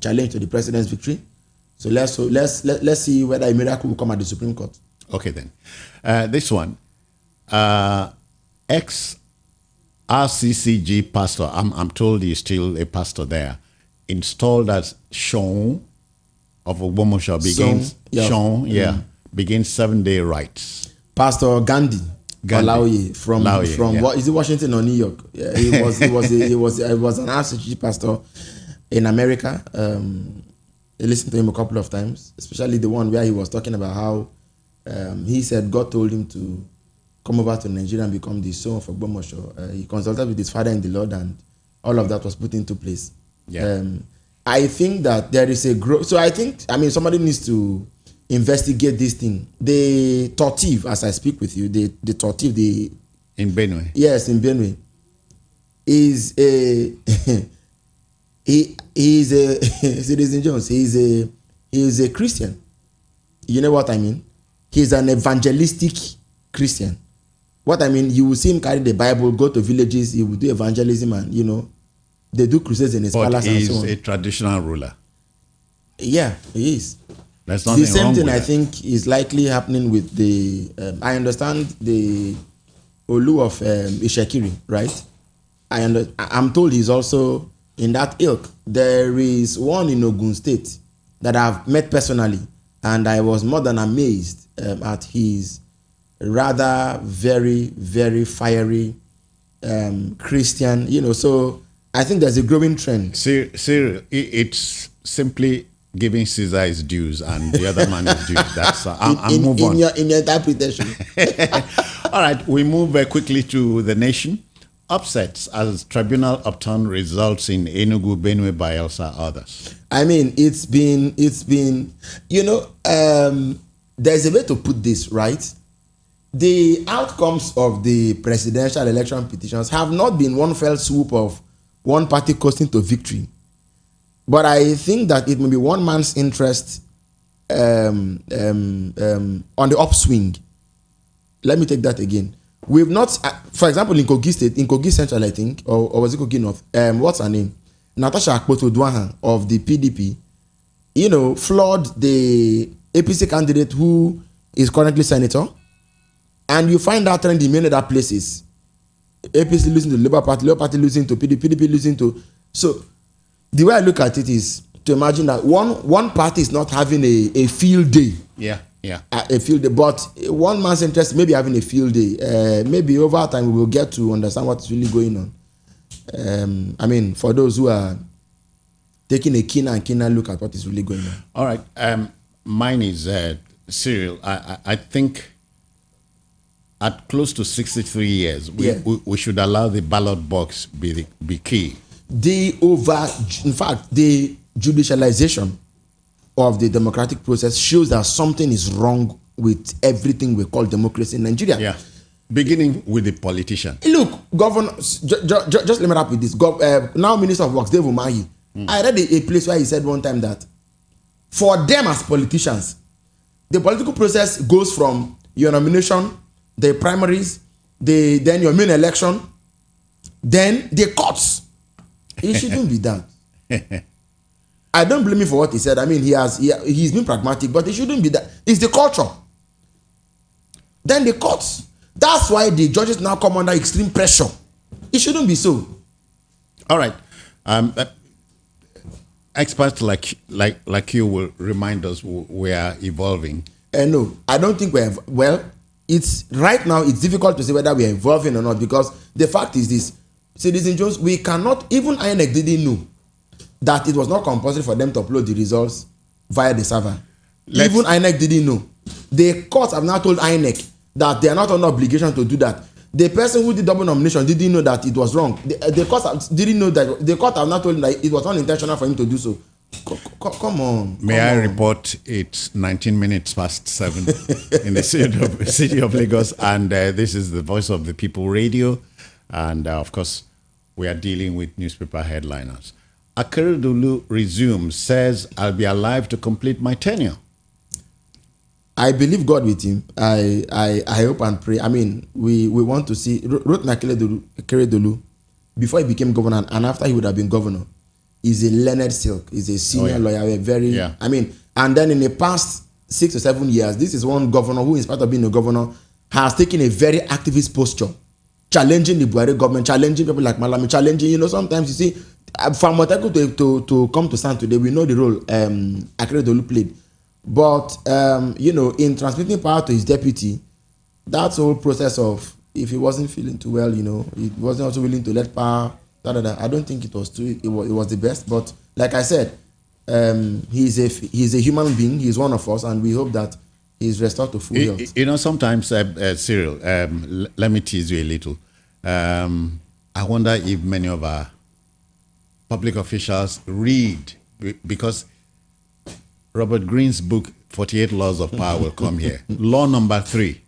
challenge to the president's victory. So let's see whether a miracle will come at the Supreme Court. Okay then. This one, ex-RCCG pastor, I'm told he's still a pastor there, installed as Sean of Ogbomoso begins begins 7-day rites. Pastor Gandhi. Olaoye from what is it, Washington or New York? Yeah, he was an RCCG pastor in America. I listened to him a couple of times, especially the one where he was talking about how he said God told him to come over to Nigeria and become the son of Ogbomoso. He consulted with his father in the Lord, and all of that was put into place. Yeah. I think that there is a growth. So somebody needs to investigate this thing. The tortive, as I speak with you, the tortive, in Benue. Yes, in Benue, is a he is a Citizen Jones. He is a Christian. You know what I mean? He's an evangelistic Christian. What I mean, you will see him carry the Bible, go to villages, he will do evangelism, and they do crusades in his palace and so on. He's a traditional ruler. Yeah, he is. There's nothing the same wrong thing with I that. think is likely happening with the. I understand the Olu of Ishekiri, right? I'm told he's also in that ilk. There is one in Ogun State that I've met personally, and I was more than amazed at his rather very, very fiery Christian. So I think there's a growing trend. Cyril, it's simply giving Caesar his dues and the other man his dues. That's I'll move on. In your interpretation. All right, we move quickly to the nation. Upsets as tribunal upturn results in Enugu, Benue, Bayelsa, others. I mean, it's been there's a way to put this, right? The outcomes of the presidential election petitions have not been one fell swoop of one party coasting to victory. But I think that it may be one man's interest on the upswing. Let me take that again. We've not, for example, in Kogi State, in Kogi Central, I think, or was it Kogi North? What's her name? Natasha Akpoto-Duahan of the PDP, flawed the APC candidate who is currently senator. And you find that trend in many other places. APC losing to the Labour Party losing to PDP losing to. So the way I look at it is to imagine that one party is not having a field day. Yeah. A field day, but one man's interest maybe having a field day. Maybe over time we will get to understand what's really going on. I mean, for those who are taking a keener and keener look at what is really going on. All right. Mine is Cyril. I think at close to 63 years, we should allow the ballot box be key. In fact, the judicialization of the democratic process shows that something is wrong with everything we call democracy in Nigeria. Yeah. Beginning with the politician. Look, Governor, just let me wrap with this. Now Minister of Works, Dave Umahi, I read a place where he said one time that for them as politicians, the political process goes from your nomination, the primaries, then your main election, then the courts. It shouldn't be done. I don't blame him for what he said. I mean, he's been pragmatic, but it shouldn't be that. It's the culture. Then the courts. That's why the judges now come under extreme pressure. It shouldn't be so. All right. Experts like you will remind us we are evolving. No, I don't think we're it's right now. It's difficult to say whether we are evolving or not, because the fact is this: Citizen Jones, we cannot. Even INEQ didn't know that it was not compulsory for them to upload the results via the server. Even INEQ didn't know. The courts have now told INEQ that they are not under obligation to do that. The person who did double nomination didn't know that it was wrong. The courts didn't know that. The court have not told him that it was unintentional for him to do so. Come on. May I report it's 19 minutes past 7 in the city of Lagos, and this is the Voice of the People Radio, and of course we are dealing with newspaper headliners. Akeredolu resumes, says, I'll be alive to complete my tenure. I believe God with him. I hope and pray. I mean, we want to see Rotimi Akeredolu before he became governor and after he would have been governor. is a learned silk, is a senior lawyer, a very, I mean, and then in the past 6 to 7 years, this is one governor who, in spite of being a governor, has taken a very activist posture, challenging the Buhari government, challenging people like Malami, challenging, you know, sometimes you see, for Moteku to come to stand today, we know the role Akeredolu played. But, you know, in transmitting power to his deputy, that whole process of, if he wasn't feeling too well, you know, he wasn't also willing to let power, I don't think it was the best. But like I said, he's a human being. He's one of us, and we hope that he's restored to full health. You know, sometimes, Cyril, let me tease you a little. I wonder if many of our public officials read, because Robert Greene's book, 48 Laws of Power, will come here. Law number 3,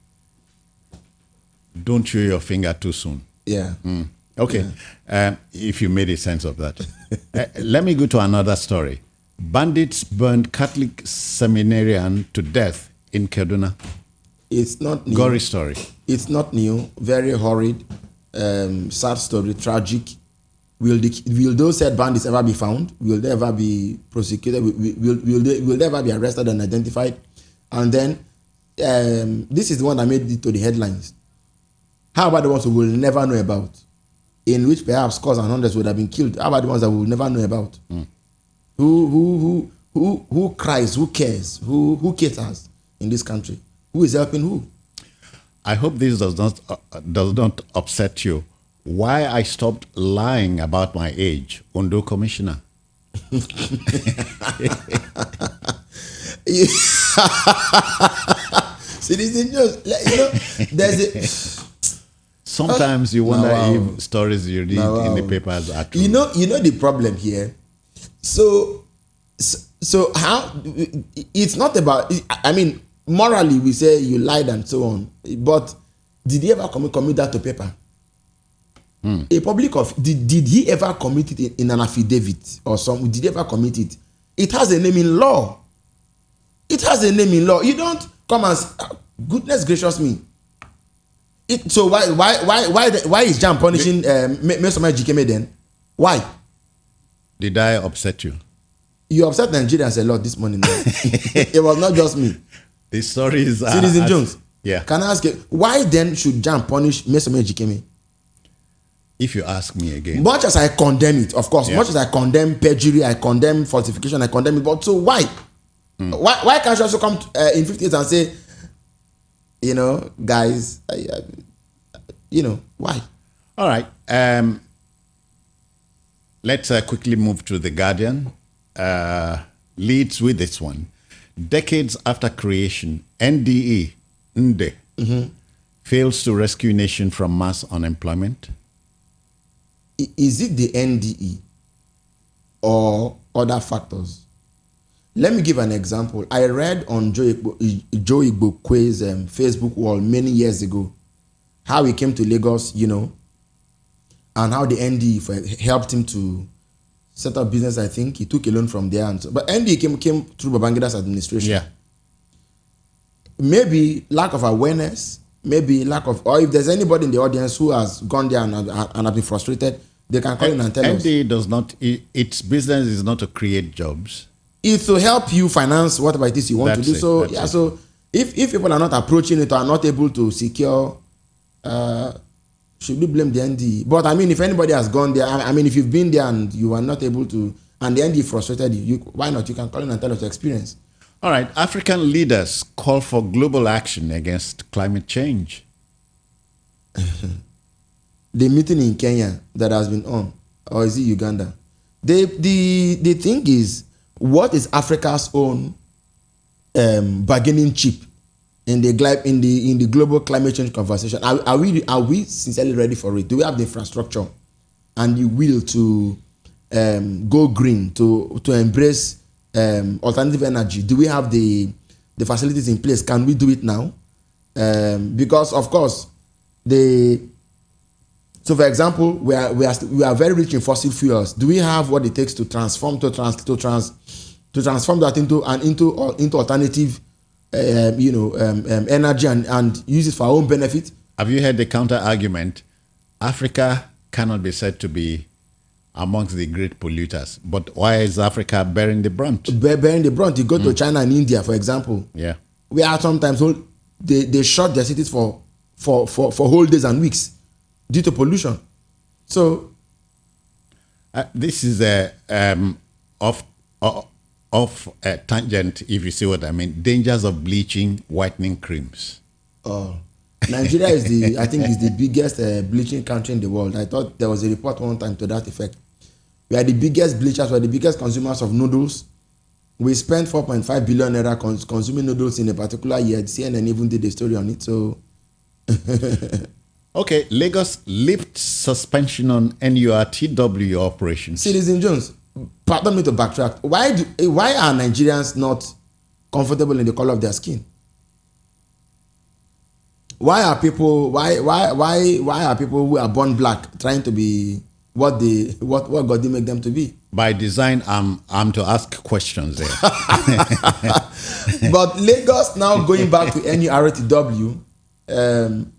don't chew your finger too soon. Yeah. Okay. Yeah. If you made a sense of that. Let me go to another story. Bandits burned Catholic seminarian to death in Kaduna. It's not new. Gory story. It's not new. Very horrid. Sad story. Tragic. Will those said bandits ever be found? Will they ever be prosecuted? Will they ever be arrested and identified? And then, this is the one that made it to the headlines. How about the ones who will never know about? In which perhaps scores and hundreds would have been killed. How about the ones that we will never know about? Who cries? Who cares? Who caters in this country? Who is helping who? I hope this does not upset you. Why I stopped lying about my age, Ondo Commissioner. Citizen Jones, you know, there's a. Sometimes you wonder if stories you read in the papers are true. You know the problem here. So how it's not about. I mean, morally we say you lied and so on, but did he ever commit that to paper? A public did he ever commit it in an affidavit or something? Did he ever commit it? It has a name in law. It has a name in law. You don't come and goodness gracious me. So why is Jam punishing Mesoma Jikeme then? Why? Did I upset you? You upset Nigerians a lot this morning. It was not just me. The story is Citizen Jones. Yeah. Can I ask you why then should Jam punish Mesoma Jikeme? If you ask me again. Much as I condemn it, of course, much as I condemn perjury, I condemn falsification, I condemn it, but so why? Why can't you also come in 50 years and say, you know, guys, you know, why? All right. Let's quickly move to The Guardian. Leads with this one. Decades after creation, NDE, fails to rescue nation from mass unemployment. Is it the NDE or other factors? Let me give an example. I read on Joe Igbokwe's Facebook wall many years ago how he came to Lagos, you know, and how the NDE helped him to set up business. I think he took a loan from there, and so, but NDE came through Babangida's administration. Yeah. Maybe lack of awareness, maybe lack of, or if there's anybody in the audience who has gone there and have been frustrated, they can call in and tell us. NDE does not. Its business is not to create jobs. It's to help you finance whatever it is you want to do. So yeah, so if people are not approaching it or are not able to secure, should we blame the NDE? But I mean, if anybody has gone there, I mean, if you've been there and you are not able to, and the NDE frustrated you, why not? You can call in and tell us your experience. All right. African leaders call for global action against climate change. The meeting in Kenya that has been on, or is it Uganda? The thing is, what is Africa's own bargaining chip in the global climate change conversation? Are we sincerely ready for it? Do we have the infrastructure and the will to go green, to embrace alternative energy? Do we have the facilities in place? Can we do it now? Because of course so for example, we are very rich in fossil fuels. Do we have what it takes to transform that into alternative energy and use it for our own benefit? Have you heard the counter argument? Africa cannot be said to be amongst the great polluters. But why is Africa bearing the brunt? Bearing the brunt. You go to China and India, for example. Yeah. We are sometimes they shut their cities for whole days and weeks due to pollution. So this is a off a tangent, if you see what I mean. Dangers of bleaching whitening creams. Nigeria is I think is the biggest bleaching country in the world. I thought there was a report one time to that effect. We are the biggest bleachers. We are the biggest consumers of noodles. We spent 4.5 billion naira consuming noodles in a particular year. CNN even did a story on it. So, okay, Lagos lifts suspension on NURTW operations. Citizen Jones, pardon me to backtrack. Why are Nigerians not comfortable in the color of their skin? Why are people who are born black trying to be what God did make them to be? By design, I'm to ask questions there. But Lagos now going back to NURTW,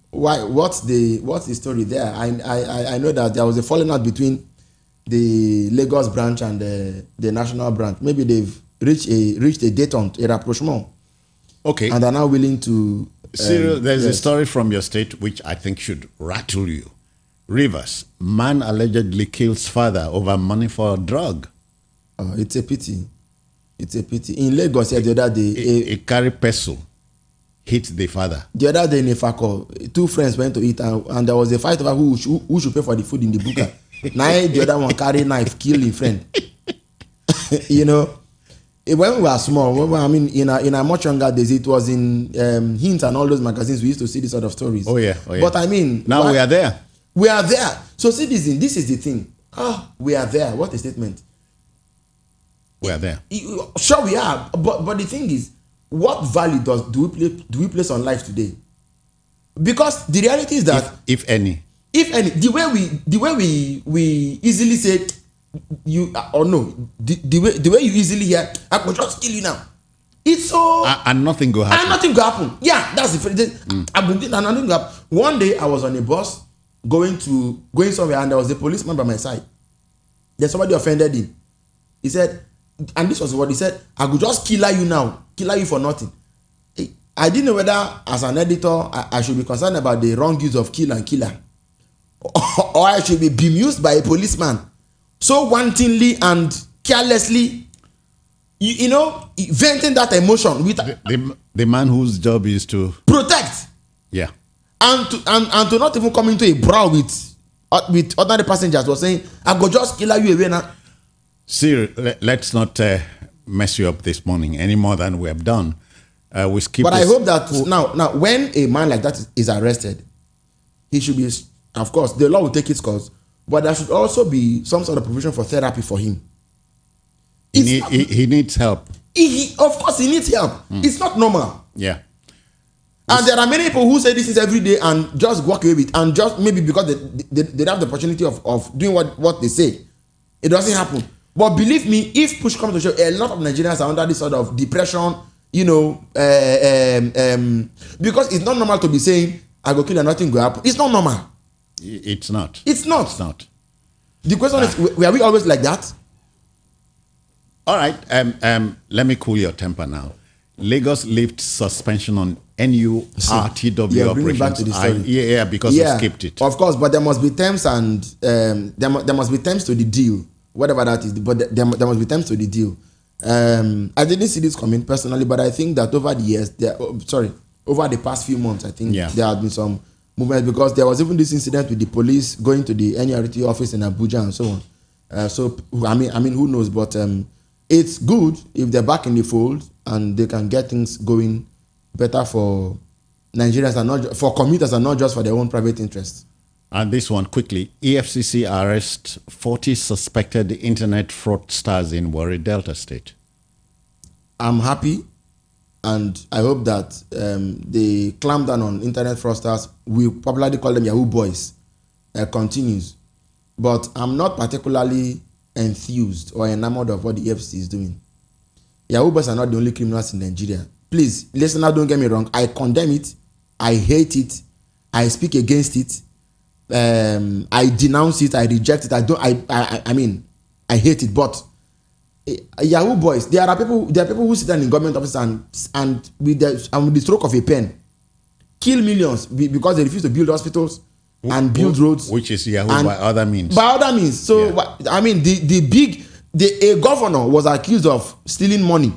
what's the story there? I know that there was a falling out between the Lagos branch and the national branch. Maybe they've reached a détente, a rapprochement. Okay. And are now willing to. Cyril, there's a story from your state which I think should rattle you. Rivers, man allegedly kills father over money for a drug. It's a pity. It's a pity. In Lagos, the other day, a carry pestle hit the father. The other day in Ifako, two friends went to eat and there was a fight over who should pay for the food in the buka. Now the other one carry knife, kill his friend. You know, when we were small, I mean, in a much younger days, it was in Hint and all those magazines we used to see this sort of stories. Oh yeah. But I mean, now we are there. We are there. So citizen, this is the thing. We are there. What a statement. We are there. Sure we are. But the thing is, what value do we place on life today? Because the reality is that if any, the way we easily say you or no, the way you easily hear, I could just kill you now. It's so and nothing go happen. And nothing go happen. Yeah, that's the thing. And nothing go happen. One day I was on a bus going somewhere and there was a policeman by my side. Then somebody offended him. He said, and this was what he said, I could just kill you now, kill you for nothing. I didn't know whether as an editor I should be concerned about the wrong use of kill and killer, or I should be bemused by a policeman so wantonly and carelessly, you know, venting that emotion with the man whose job is to protect. Yeah. And to not even come into a brawl with ordinary passengers was saying, I go just kill you away now. Sir, let's not mess you up this morning any more than we have done. We skip. But I hope that now when a man like that is arrested, he should be, of course, the law will take its course, but there should also be some sort of provision for therapy for him. He needs help. Of course, he needs help. It's not normal. Yeah. And there are many people who say this is every day and just walk away with it, and just maybe because they have the opportunity of doing what they say, it doesn't happen. But believe me, if push comes to shove, a lot of Nigerians are under this sort of depression, you know, because it's not normal to be saying, I go kill and nothing go happen. It's not normal. It's not. It's not. It's not. The question is, were we always like that? All right. Let me cool your temper now. Lagos lifts suspension on NURTW operations. Back to the story. Because we skipped it. Of course, but there must be terms and there must be terms to the deal, whatever that is. But there must be terms to the deal. I didn't see this coming personally, but I think that over the years, over the past few months, I think there have been some movements, because there was even this incident with the police going to the NURT office in Abuja and so on. So I mean, who knows? But it's good if they're back in the fold and they can get things going better for Nigerians and not for commuters and not just for their own private interests. And this one quickly: EFCC arrests 40 suspected internet fraudsters in Warri Delta State. I'm happy, and I hope that the clampdown on internet fraudsters, we popularly call them Yahoo boys, continues. But I'm not particularly enthused or enamored of what the EFCC is doing. Yahoo boys are not the only criminals in Nigeria. Please, listener, don't get me wrong. I condemn it. I hate it. I speak against it. I denounce it, I reject it. I mean, I hate it. But Yahoo boys, there are people who sit in government offices and with the stroke of a pen kill millions because they refuse to build hospitals and build roads, which is Yahoo by other means. By other means. So yeah. I mean, a governor was accused of stealing money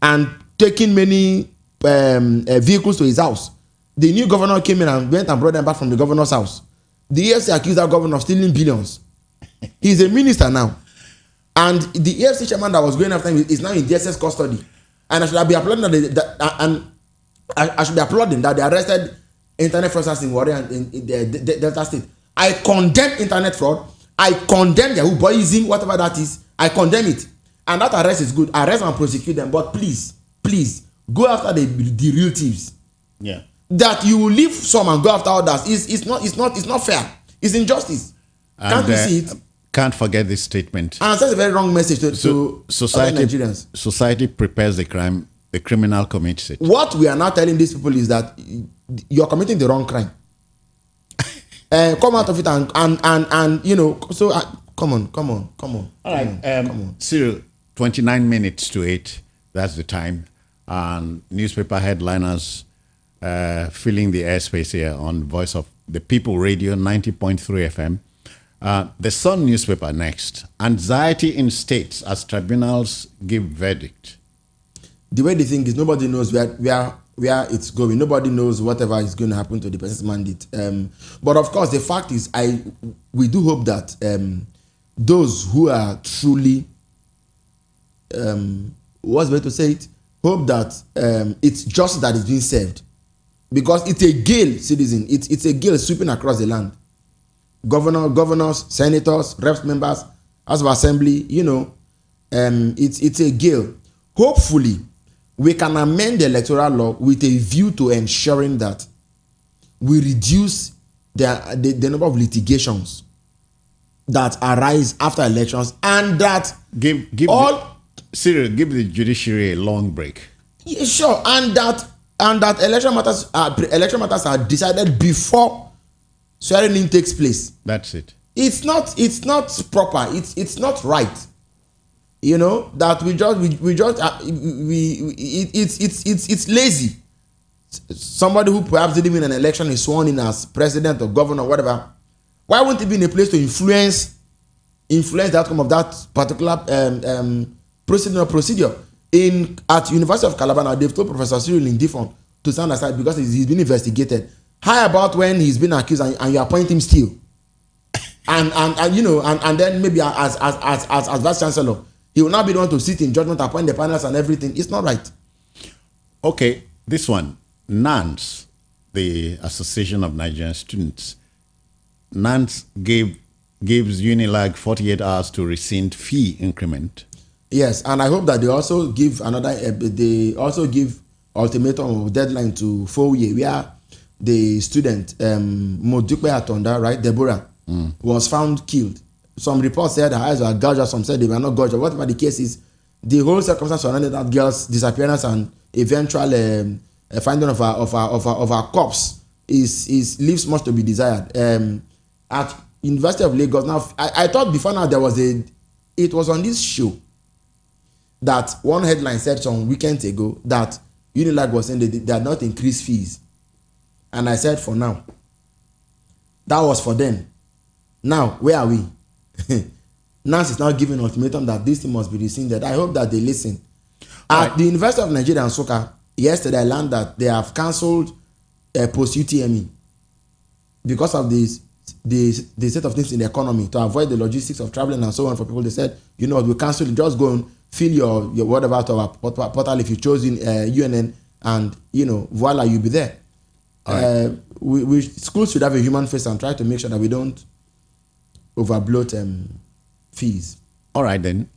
and taking many vehicles to his house. The new governor came in and went and brought them back from the governor's house. The EFCC accused that governor of stealing billions. He's a minister now. And the EFCC chairman that was going after him is now in DSS custody. And I should be applauding I should be applauding that they arrested internet fraudsters in Warri and in the Delta State. I condemn internet fraud. I condemn Yahoo boyism, whatever that is. I condemn it. And that arrest is good. Arrest and prosecute them. But please, go after the real thieves. Yeah. That you will leave some and go after others it's not fair. It's injustice. Can't you see it? Can't forget this statement. And that's a very wrong message to society. Nigerians. Society prepares the crime, the criminal commits it. What we are now telling these people is that you're committing the wrong crime. Come out of it and you know. So come on. All right, come on. Cyril, 29 minutes to 8. That's the time. And newspaper headliners filling the airspace here on Voice of the People Radio 90.3 FM. The Sun newspaper next. Anxiety in states as tribunals give verdict. The way the thing is, nobody knows where it's going. Nobody knows whatever is going to happen to the person's mandate. But of course, the fact is, we do hope that those who are truly, what's better to say it, hope that it's justice that is being served. Because it's a gale, citizen. It's a gale sweeping across the land. Governors, senators, reps members, House of Assembly, you know, it's a gale. Hopefully, we can amend the electoral law with a view to ensuring that we reduce the number of litigations that arise after elections, and that Cyril, give the judiciary a long break. Yeah, sure, and that election matters are decided before swearing in takes place. That's it. It's not proper. It's not right. You know that it's lazy. Somebody who perhaps didn't win an election is sworn in as president or governor or whatever. Why wouldn't it be in a place to influence the outcome of that particular procedure? At University of Calabar now, they've told Professor Cyril Ndifon to stand aside because he's been investigated. How about when he's been accused and you appoint him still? and you know, and then maybe as vice chancellor, he will now be the one to sit in judgment, appoint the panels and everything. It's not right. Okay, this one, NANS, the Association of Nigerian Students. NANS gives Unilag 48 hours to rescind fee increment. Yes, and I hope that they also give ultimatum of deadline to Foye, where the student Modukwe Atonda, right, Deborah, was found killed. Some reports said her eyes were gouged, some said they were not gouged. Whatever the case is, the whole circumstance surrounding that girl's disappearance and eventual finding of her corpse leaves much to be desired. At University of Lagos, now I thought before now it was on this show that one headline said some weekends ago that Unilag was saying they had not increased fees. And I said, for now. That was for them. Now, where are we? NANS is now giving ultimatum that this thing must be rescinded. I hope that they listen. At the University of Nigeria and Nsukka, yesterday I learned that they have cancelled post-UTME because of the state of things in the economy, to avoid the logistics of traveling and so on for people. They said, you know, we cancel it, just go and fill your whatever to our portal if you chose in UNN, and you know, voila, you'll be there. Right. Schools should have a human face and try to make sure that we don't overbloat fees. All right then.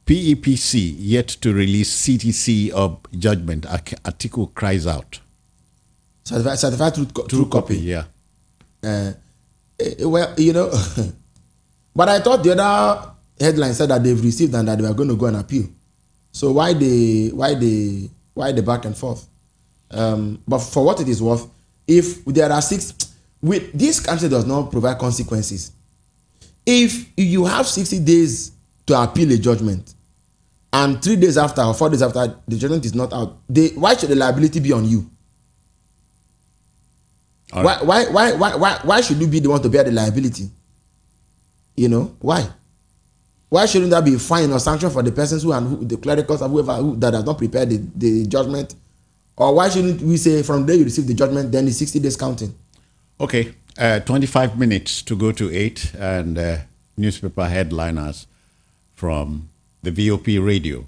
PEPC yet to release CTC of judgment. Atiku cries out. Certified true copy. Yeah. Well, you know, but I thought the other headline said that they've received and that they were going to go and appeal. So why the back and forth? But for what it is worth, if there are 6, with this country does not provide consequences. If you have 60 days to appeal a judgment, and 3 days after or 4 days after the judgment is not out, why should the liability be on you? Right. Why should you be the one to bear the liability? You know, why? Why shouldn't there be a fine or sanction for the persons who the clericals or whoever that has not prepared the judgment? Or why shouldn't we say from the day you receive the judgment, then the 60 days counting? Okay, 25 minutes to go to 8, and newspaper headliners from the VOP radio.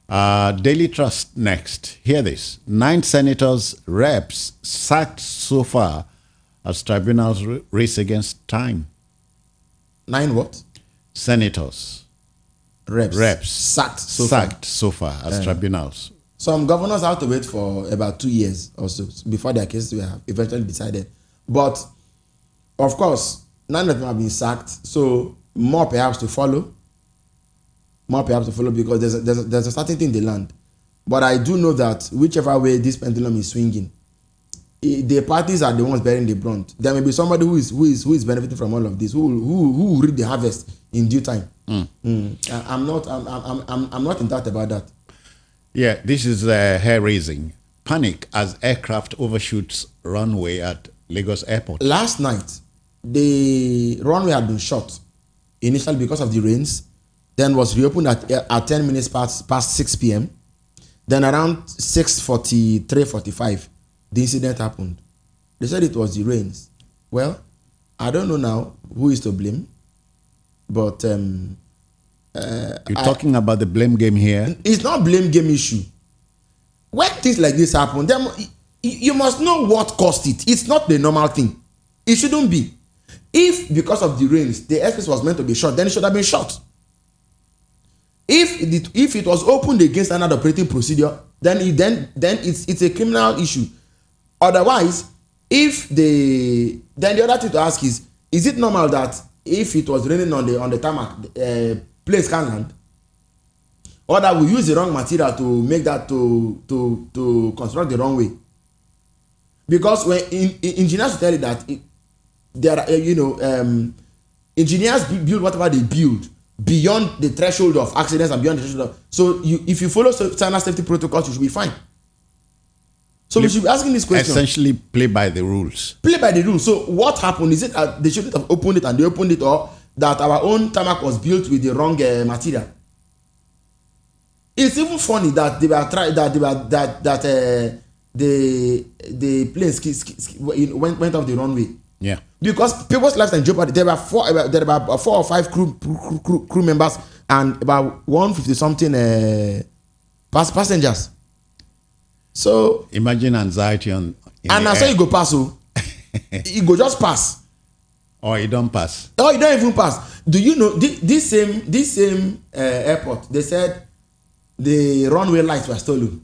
Daily Trust next. Hear this. 9 senators, reps sacked so far as tribunals race against time. 9 what? Senators. Reps sacked so far as tribunals. Some governors have to wait for about 2 years or so before their cases were eventually decided. But, of course, 9 of them have been sacked, so more perhaps to follow. More perhaps to follow, because there's a certain thing in the land. But I do know that whichever way this pendulum is swinging, the parties are the ones bearing the brunt. There may be somebody who is benefiting from all of this, who will reap the harvest in due time. I'm not in doubt about that. Yeah, this is hair raising. Panic as aircraft overshoots runway at Lagos Airport. Last night, the runway had been shut initially because of the rains. Then was reopened at 10 minutes past 6 p.m. Then around 6:45, the incident happened. They said it was the rains. Well, I don't know now who is to blame, but you're talking about the blame game here. It's not blame game issue. When things like this happen, you must know what caused it. It's not the normal thing. It shouldn't be. If because of the rains the airspace was meant to be shut, then it should have been shut. If it was opened against another operating procedure, then it's a criminal issue. Otherwise, then the other thing to ask is it normal that if it was raining on the tarmac, planes can land, or that we use the wrong material to make that to construct the wrong way? Because when engineers will tell you that engineers build whatever they build beyond the threshold of accidents and beyond the threshold of, so if you follow standard safety protocols, you should be fine. So we should be asking this question. Essentially, play by the rules. Play by the rules. So what happened? Is it they shouldn't have opened it and they opened it, or that our own tarmac was built with the wrong material? It's even funny that they were trying the planes went off the runway. Yeah. Because people's lives in jeopardy. There were about 4 or 5 crew members and about 150 something passengers. So imagine anxiety and I say you go pass, so you go just pass, or you don't pass, or you don't even pass. Do you know this same airport? They said the runway lights were stolen.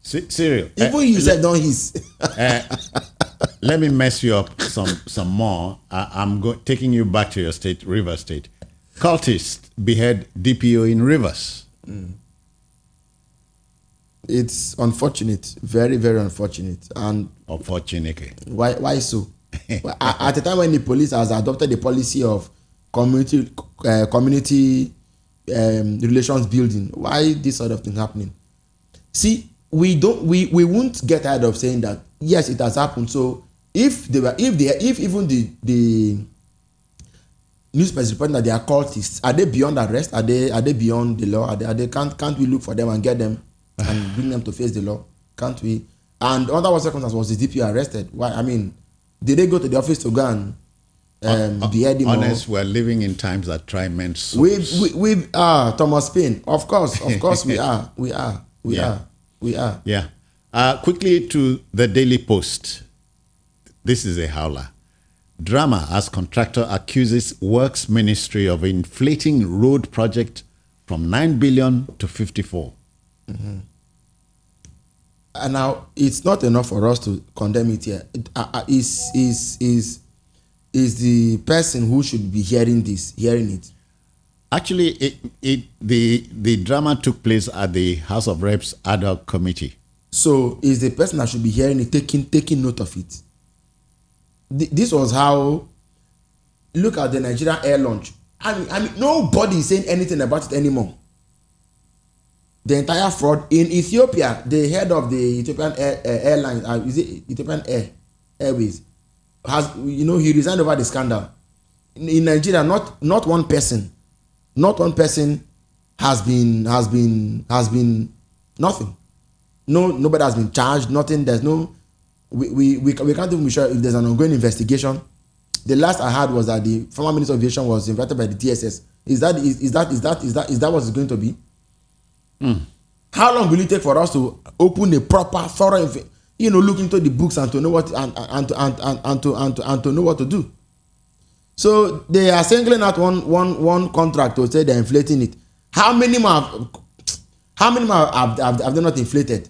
Serious. Even you said don't hiss. Let me mess you up some more. I'm taking you back to your state, Rivers State. Cultists behead DPO in Rivers. It's unfortunate, very, very unfortunate. And unfortunately, why so? At the time when the police has adopted the policy of community relations building, why this sort of thing happening? See, we won't get tired of saying that yes, it has happened. So if even the newspapers reporting that they are cultists, are they beyond arrest? Are they beyond the law? Can't we look for them and get them and bring them to face the law? Can't we? And under what circumstances was the DPO arrested? Why? I mean, did they go to the office to go and behead him? Honest, we're living in times that try men's souls. With Thomas Paine, of course we are. Yeah. Quickly to the Daily Post. This is a howler. Drama as contractor accuses Works Ministry of inflating road project from 9 billion to 54. Mm-hmm. And now it's not enough for us to condemn it here. Is the person who should be hearing it? Actually, the drama took place at the House of Reps ad hoc committee. So is the person that should be hearing it taking note of it. This was how. Look at the Nigerian air launch. I mean, nobody is saying anything about it anymore. The entire fraud in Ethiopia, the head of the Ethiopian airline, is it Ethiopian Airways, he resigned over the scandal. In Nigeria, not one person has been nothing. Nobody has been charged. Nothing. There's no. We can't even be sure if there's an ongoing investigation. The last I heard was that the former Minister of Aviation was invited by the TSS. Is that what it's going to be? How long will it take for us to open a proper, thorough, look into the books and to know what and to know what to do? So they are singling out one contract to say they're inflating it. How many more have they not inflated?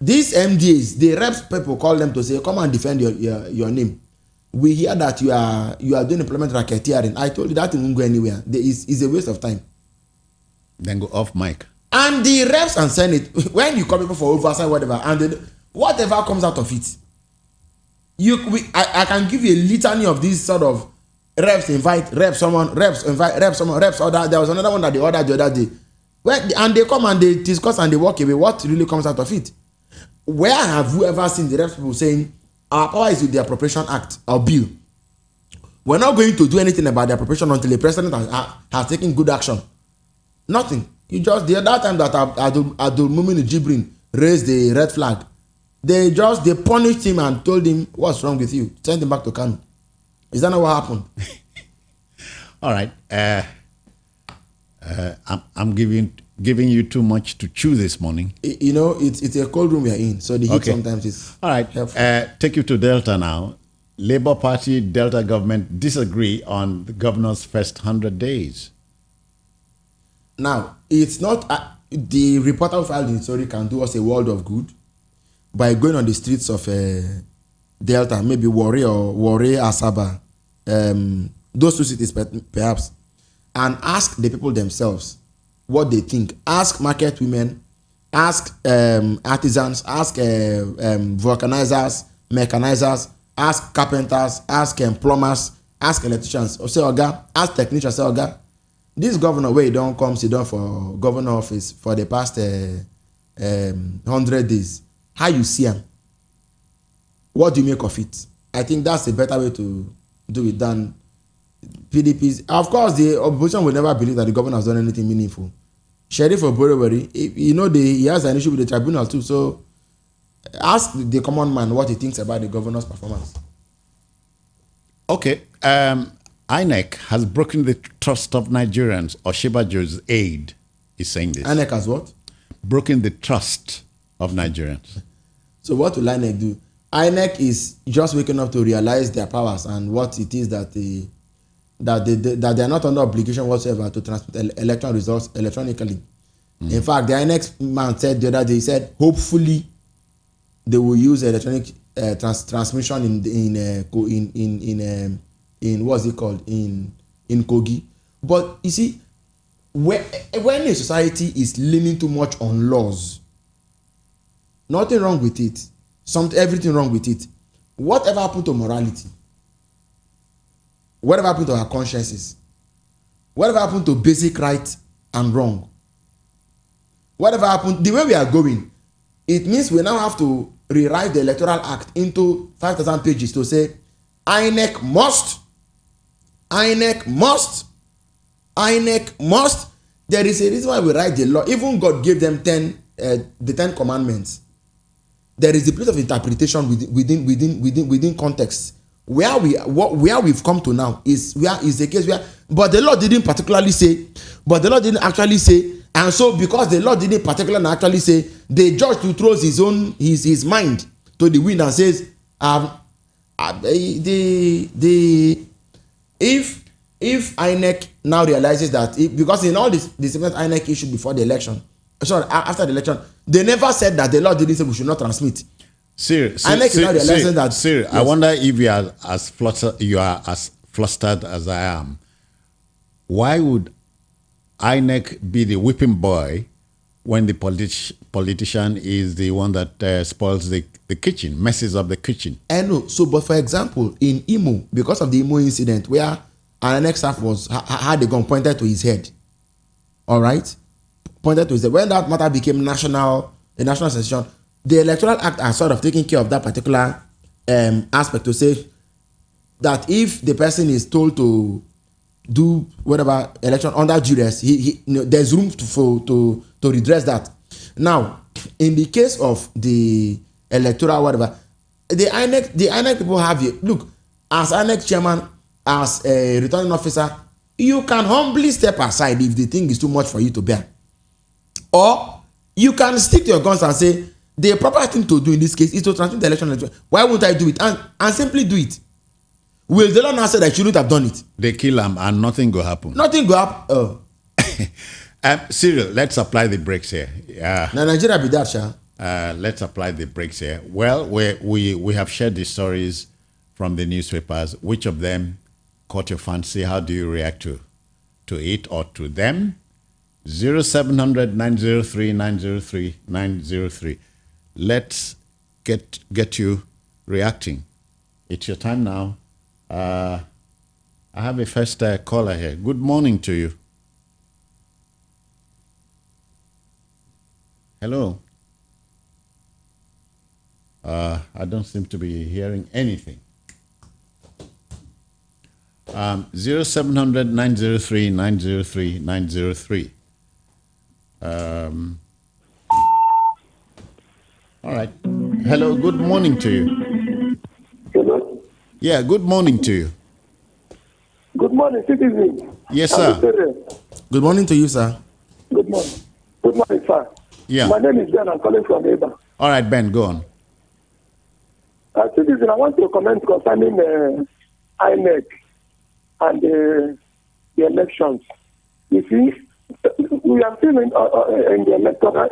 These MDAs, the reps people call them to say, come and defend your name. We hear that you are doing employment racketeering. I told you that it won't go anywhere. It's a waste of time. Then go off mic. And the reps and Senate, when you call people for oversight, whatever, and whatever comes out of it, I can give you a litany of these sort of reps invite someone. There was another one that they ordered the other day. And they come and they discuss and they walk away. What really comes out of it? Where have you ever seen the reps people saying, our power is with the Appropriation Act or bill? We're not going to do anything about the appropriation until the president has taken good action. Nothing. The other time that Abdul Mumin Jibrin raised the red flag, they punished him and told him, what's wrong with you? Send him back to Kano. Is that not what happened? All right. I'm giving you too much to chew this morning. It's a cold room we are in, so the heat sometimes is all right. Take you to Delta now. Labour Party, Delta government disagree on the governor's first 100 days. Now, it's not the reporter who filed in story can do us a world of good by going on the streets of Delta, maybe Warri, Asaba, those two cities perhaps, and ask the people themselves what they think. Ask market women, ask artisans, ask vulcanizers, mechanizers, ask carpenters, ask plumbers, ask electricians, or say Oga, ask technicians, say Oga. This governor where he don't come sit down for governor office for the past 100 days. How you see him? What do you make of it? I think that's a better way to do it than PDP's. Of course, the opposition will never believe that the governor has done anything meaningful. Sheriff of Borowari, he has an issue with the tribunal too. So ask the common man what he thinks about the governor's performance. Okay. INEQ has broken the trust of Nigerians. Oshibajo's aide is saying this. INEQ has what? Broken the trust of Nigerians. So what will INEQ do? INEQ is just waking up to realize their powers and what it is that they are not under obligation whatsoever to transmit election results electronically. In fact, the INEQ man said the other day, he said, hopefully they will use electronic transmission in what's it called in Kogi. But you see, when a society is leaning too much on laws, nothing wrong with it, everything wrong with it. Whatever happened to morality? Whatever happened to our consciences? Whatever happened to basic right and wrong? Whatever happened, the way we are going, it means we now have to rewrite the Electoral Act into 5,000 pages to say INEQ must. There is a reason why we write the law. Even God gave them the 10 commandments. There is a place of interpretation within context. Where we've come to now is a case where, but the Lord didn't particularly say, but the Lord didn't actually say, and so because the Lord didn't particularly actually say, the judge who throws his mind to the wind and says, if INEQ now realizes that because in all this statements INEQ issued before the election, after the election, they never said that the Lord didn't say we should not transmit. Sir, yes. I wonder if you are as flustered as I am. Why would INEQ be the whipping boy when the politician is the one that spoils the kitchen, messes up the kitchen. I know. So, but for example, in Imo, because of the Imo incident where an INEC staff had a gun pointed to his head, all right, pointed to his head. When that matter became a national sensation, the Electoral Act are sort of taking care of that particular aspect to say that if the person is told to do whatever election under duress, there's room to redress that. Now, in the case of the electoral whatever, the INEC people have you. Look, as INEC chairman, as a returning officer, you can humbly step aside if the thing is too much for you to bear, or you can stick to your guns and say the proper thing to do in this case is to transmit the election. Why won't I do it and simply do it? Will the law now say that I shouldn't have done it? They kill him and nothing will happen. Nothing will happen. Cyril, let's apply the brakes here. Now Nigeria be that, Sha. Let's apply the brakes here. Well, we have shared the stories from the newspapers. Which of them caught your fancy? How do you react to it or to them? 0700 903 903 903. Let's get you reacting. It's your time now. I have a first caller here. Good morning to you. Hello. I don't seem to be hearing anything. 0700 903 903 903. All right. Hello. Good morning to you. Hello. Yeah. Good morning to you. Good morning, citizen. Yes, sir. Good morning to you, sir. Good morning. Good morning, sir. Yeah. My name is Ben. I'm calling from Eba. All right, Ben. Go on. Citizen, I want to comment concerning INEQ and the elections. You see, we are still in the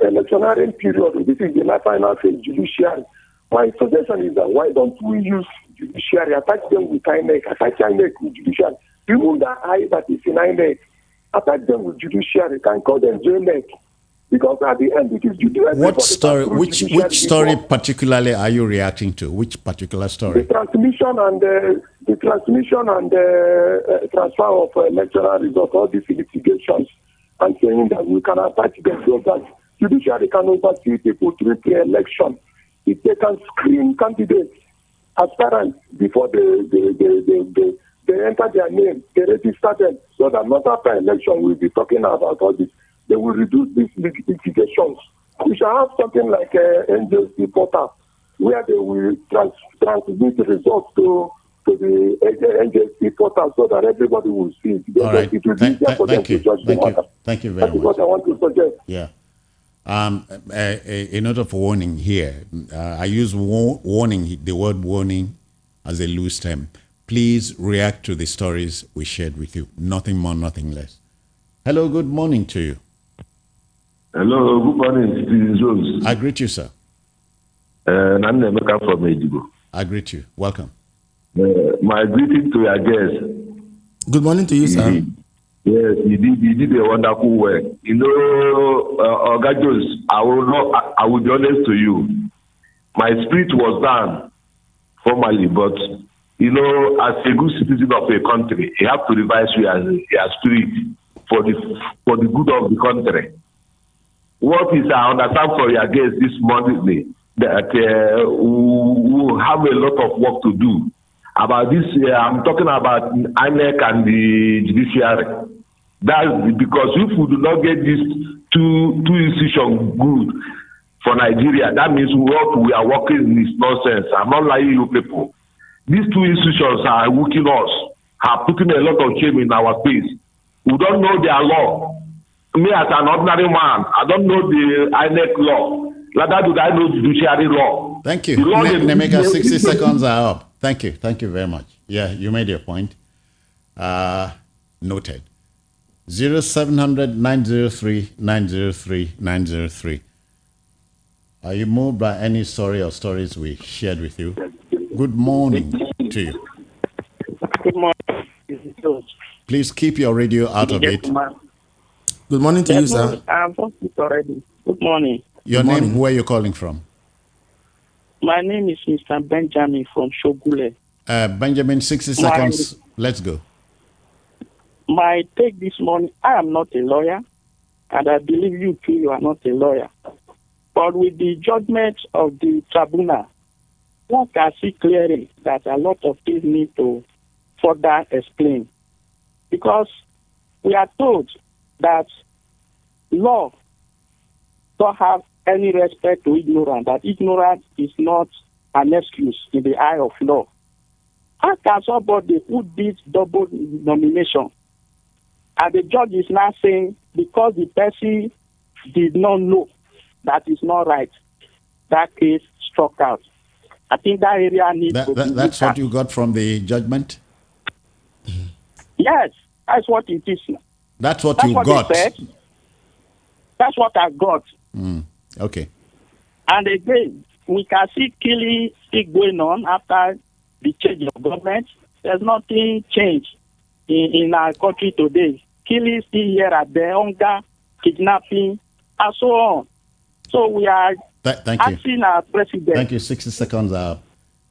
electionary period. This is the final phase, judiciary. My suggestion is that why don't we use judiciary, attach them with INEQ, attach INEQ with judiciary, remove that I that is in INEQ, attach them with judiciary, can call them JNEQ. Because at the end, it is judiciary. What story? Which story particularly are you reacting to? Which particular story? The transmission and transfer of electoral results, all these litigations, and saying that we can attach them so that judiciary can oversee people through the election. If they can screen candidates as parents before they enter their name, they register them, so that not after election we'll be talking about all this. They will reduce these litigations. We shall have something like NJC portal, where they will transmit the results to the NJC portal so that everybody will see it. All right. It will be easier for them to judge the matter. Thank you very much. That is what I want to suggest. Yeah. A note of warning here. I use warning, the word warning, as a loose term. Please react to the stories we shared with you. Nothing more, nothing less. Hello, good morning to you. Hello, good morning, Stephen Jones. I greet you, sir. I'm Emeka from Ejibo. I greet you. Welcome. My greeting to your guest. Good morning to you, sir. Yes, you did a wonderful work. You know, Oga Jones, I will be honest to you. My spirit was down formally, but you know, as a good citizen of a country, you have to revise your spirit for the good of the country. What is I understand from your guest this morning that we have a lot of work to do about this. I'm talking about INEQ and the judiciary. That's because if we do not get these two institutions good for Nigeria, that means what we are working is nonsense. I'm not lying you people. These two institutions are working us, are putting a lot of shame in our face. We don't know their law. Me as an ordinary man, I don't know the INEQ law. Rather do I know judiciary law. Thank you. Nemeka, 60 seconds are up. Thank you. Thank you very much. Yeah, you made your point. Noted. 0700 903 903 903. Are you moved by any story or stories we shared with you? Good morning to you. Good morning. Please keep your radio out of it. Good morning to you, sir. I've done it already. Good morning. Your Good name, morning. where are you calling from? My name is Mr. Benjamin from Shogule. Benjamin, 60 seconds. Let's go. My take this morning, I am not a lawyer, and I believe you too, you are not a lawyer. But with the judgment of the tribunal, one can see clearly that a lot of things need to further explain. Because we are told that law don't have any respect to ignorance, that ignorance is not an excuse in the eye of law. How can somebody who did double nomination, and the judge is now saying because the person did not know that is not right, that case struck out? I think that area needs to be That's looked what at. you got from the judgment? Yes, that's what it is. That's what That's you what got. they said. That's what I got. Okay. And again, we can see killing still going on after the change of government. There's nothing changed in our country today. Killing still here and there, hunger, kidnapping, and so on. So we are Thank you. asking our president. Thank you. 60 seconds are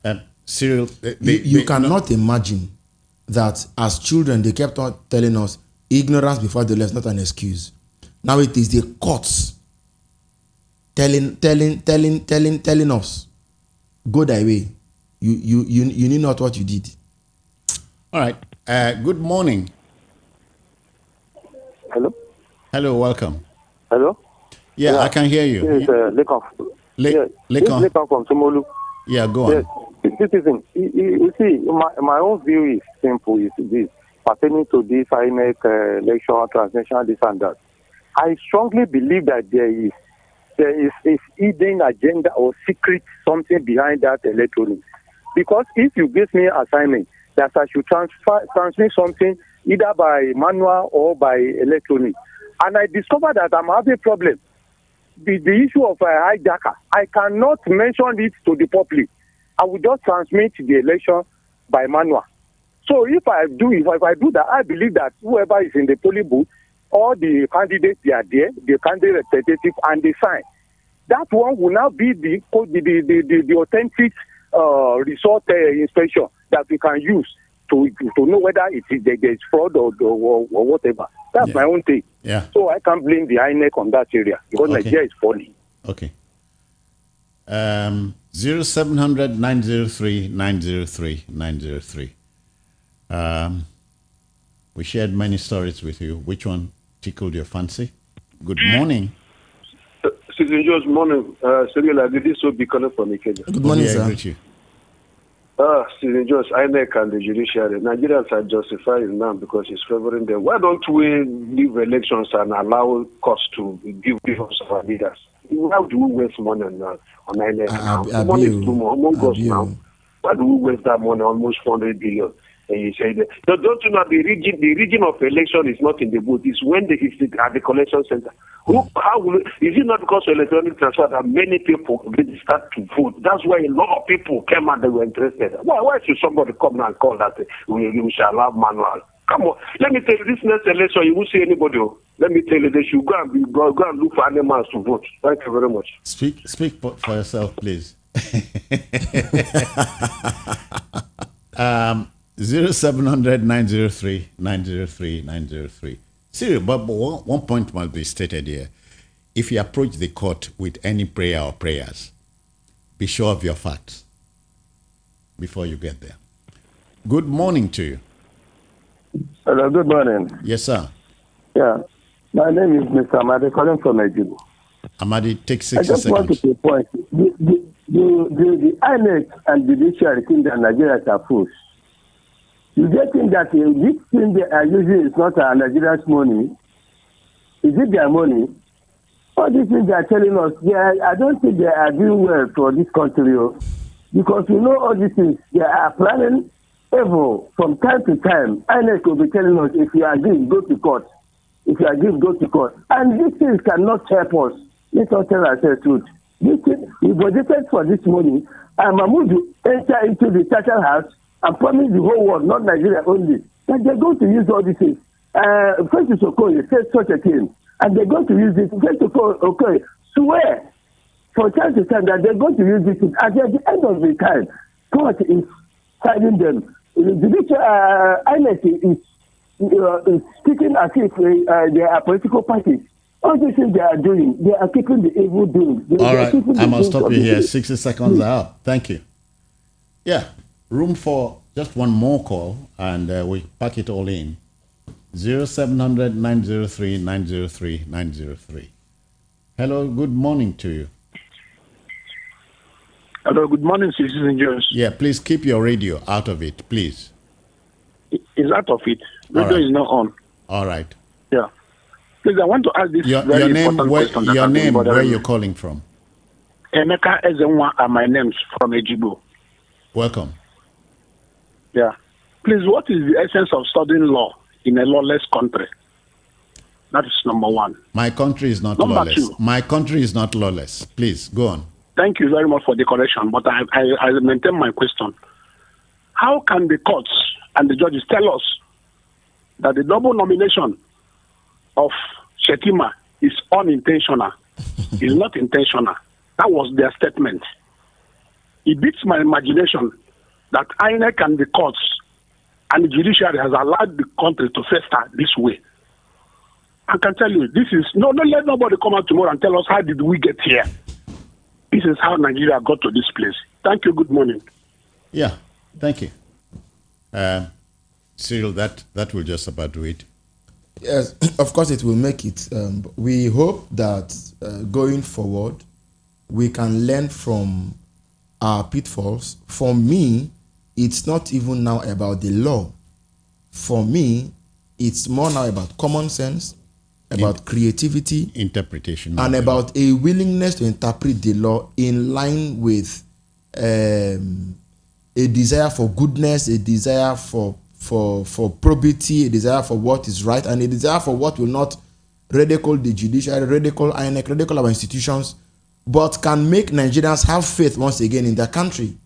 up. Cyril, You cannot imagine that as children they kept on telling us ignorance before the law is not an excuse. Now it is the courts telling us, go thy way. You knew not what you did. All right. Good morning. Hello? Hello, welcome. Hello? Yeah, I can hear you. This is Lekon. Yes, this is Lekon. Lekon from Tumolu. Yeah, go on. Yes, citizen. You see, my own view is simple. Is this pertaining to this INEQ election, transnational, this and that. I strongly believe that there is a hidden agenda or secret something behind that electronic. Because if you give me assignment that I should transmit something either by manual or by electronic, and I discover that I'm having a problem, the issue of hijacker, I cannot mention it to the public. I will just transmit the election by manual. So if I do that, I believe that whoever is in the polling booth, all the candidates, they are there, the candidate representative, and they sign. That one will now be the authentic result inspection that we can use to know whether there is fraud or whatever. That's my own thing. Yeah. So I can't blame the INEQ on that area because Nigeria is falling. Okay. 0700 903 903 903. We shared many stories with you. Which one tickled your fancy? Good morning. Citizen George, morning. Cyril, this will be calling from Ikeja. Good morning, Yeah, I sir. greet you. Citizen George, INEQ and the judiciary. Nigerians are justifying now because it's favoring them. Why don't we leave elections and allow costs to give us our leaders? Why do we waste money on INEQ now? The money is too much among us now. Why do we waste that money, almost 400 billion? And you say that. Don't you know the region of election is not in the booth, it's when it's at the collection center. Is it not because of electronic transfer that many people start to vote? That's why a lot of people came out, they were interested. Why should somebody come now and call that we shall have manual? Come on, let me tell you, this next election, you won't see anybody. Let me tell you, they should go and look for animals to vote. Thank you very much. Speak for yourself, please. 0700 903 903 903. Seriously, but one point must be stated here. If you approach the court with any prayer or prayers, be sure of your facts before you get there. Good morning to you. Hello, good morning. Yes, sir. Yeah, my name is Mr. Amadi, calling from Ejibu. Amadi, take I 60 just want to seconds. point. The INEQ and judiciary think that Nigerians are fools. You get in that this thing they are using is not Nigerians' money. Is it their money? All these things they are telling us, I don't think they are doing well for this country. Because you know all these things, they are planning evil from time to time. INEQ will be telling us, if you agree, go to court. If you agree, go to court. And these things cannot help us. Let's not tell ourselves the truth. This thing, we budgeted for this money, and Mahmoud will enter into the Churchill House and promise the whole world, not Nigeria only, that they're going to use all these things. Francis Okoye said such a thing, and they're going to use this. Francis Okoye swear from time to time that they're going to use this thing. At the end of the time, court is signing them. The judicial INEQ is speaking as if they are political parties. All the things they are doing, they are keeping the evil doing. All right, I must stop you here. 60 seconds are up. Thank you. Yeah, room for just one more call, and we pack it all in. 0700 903 903 903. Hello, good morning to you. Hello, good morning, Citizen Jones. Yeah, please keep your radio out of it, please. Is out of it. Radio is not on. All right. Yeah. Please, I want to ask this your very name, important question. Your name, where you're calling from? Emeka Ezenwa are my names from Ejibo. Welcome. Yeah. Please, what is the essence of studying law in a lawless country? That is number one. My country is not number lawless. Two, my country is not lawless. Please, go on. Thank you very much for the correction, but I maintain my question. How can the courts and the judges tell us that the double nomination of Shetima is unintentional, is not intentional? That was their statement. It beats my imagination that INEC and the courts and the judiciary has allowed the country to fester this way. I can tell you, this is, don't let nobody come out tomorrow and tell us how did we get here. This is how Nigeria got to this place. Thank you, good morning. Yeah, thank you. Cyril, that will just about do it. Yes, of course it will make it. We hope that going forward, we can learn from our pitfalls. For me, it's not even now about the law. For me, it's more now about common sense, about creativity, interpretation, and about a willingness to interpret the law in line with a desire for goodness, a desire for probity, a desire for what is right, and a desire for what will not ridicule the judiciary, ridicule INEQ, ridicule our institutions, but can make Nigerians have faith once again in their country.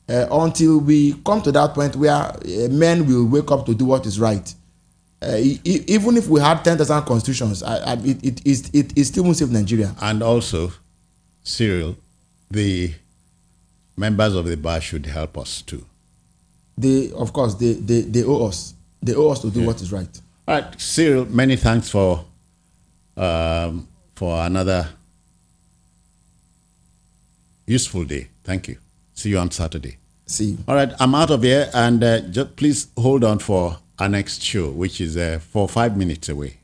Until we come to that point where men will wake up to do what is right. Even if we had 10,000 constitutions, it still won't save Nigeria. And also, Cyril, the members of the bar should help us too. Of course, they owe us. They owe us to do what is right. All right, Cyril, many thanks for another useful day. Thank you. See you on Saturday. See you. All right, I'm out of here, and just please hold on for our next show, which is 4 or 5 minutes away.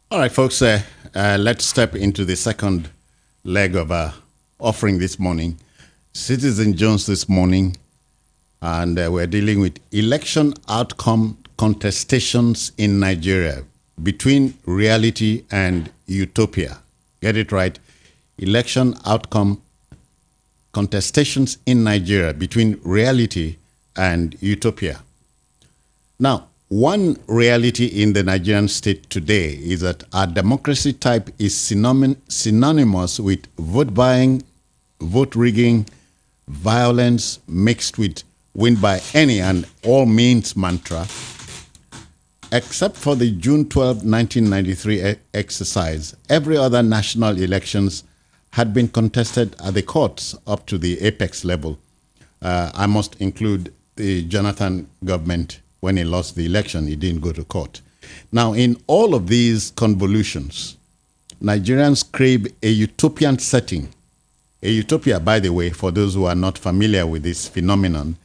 All right, folks, let's step into the second leg of our offering this morning. Citizen Jones this morning, and we're dealing with election outcome contestations in Nigeria between reality and utopia. Get it right. Election outcome contestations in Nigeria between reality and utopia. Now, one reality in the Nigerian state today is that our democracy type is synonymous with vote buying, vote rigging, violence mixed with win by any and all means mantra. Except for the June 12, 1993 exercise, every other national elections had been contested at the courts up to the apex level. I must include the Jonathan government. When he lost the election, he didn't go to court. Now, in all of these convolutions, Nigerians crave a utopian setting. A utopia, by the way, for those who are not familiar with this phenomenon,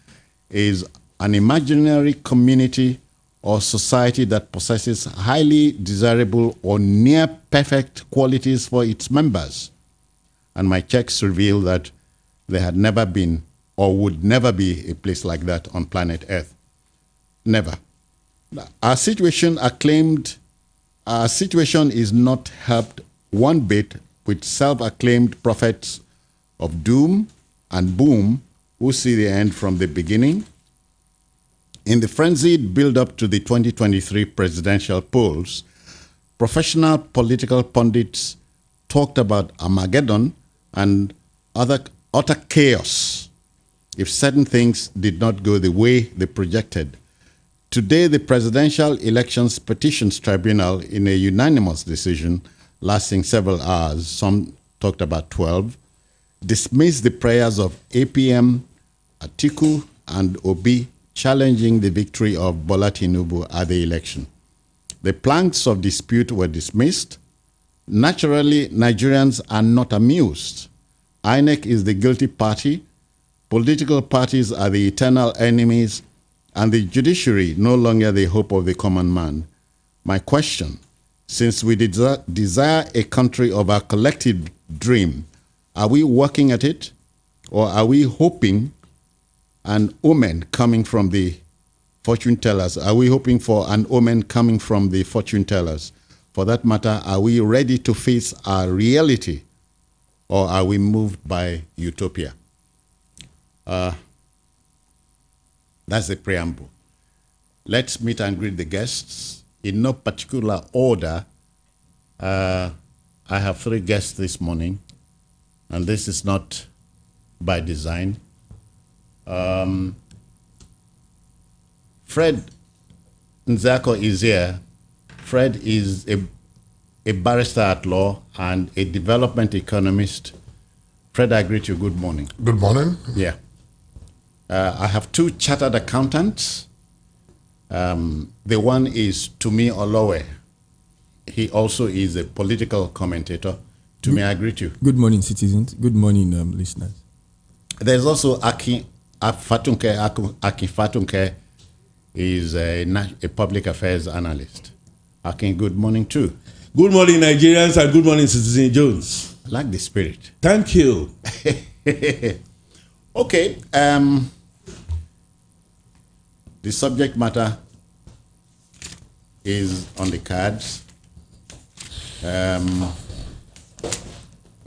is an imaginary community or society that possesses highly desirable or near perfect qualities for its members. And my checks reveal that there had never been or would never be a place like that on planet Earth. Never. Our situation is not helped one bit with self-acclaimed prophets of doom and boom who see the end from the beginning. In the frenzied build-up to the 2023 presidential polls, professional political pundits talked about Armageddon and utter chaos if certain things did not go the way they projected. Today, the Presidential Elections Petitions Tribunal, in a unanimous decision lasting several hours, some talked about 12, dismissed the prayers of APM, Atiku, and Obi challenging the victory of Bola Tinubu at the election. The planks of dispute were dismissed. Naturally, Nigerians are not amused. INEQ is the guilty party. Political parties are the eternal enemies, and the judiciary no longer the hope of the common man. My question, since we desire a country of our collective dream, are we working at it, or are we hoping an omen coming from the fortune tellers? Are we hoping for an omen coming from the fortune tellers? For that matter, are we ready to face our reality, or are we moved by utopia? That's the preamble. Let's meet and greet the guests in no particular order. I have 3 guests this morning, and this is not by design. Fred Nzako is here. Fred is a barrister at law and a development economist. Fred, I greet you. Good morning. Good morning. Yeah. I have 2 chartered accountants. The one is Tumi Olowe. He also is a political commentator. Tumi, I greet you. Good morning, citizens. Good morning, listeners. There's also Aki Fatunke. Aki Fatunke is a public affairs analyst. Aki, good morning too. Good morning, Nigerians, and good morning, Citizen Jones. I like the spirit. Thank you. Okay. The subject matter is on the cards.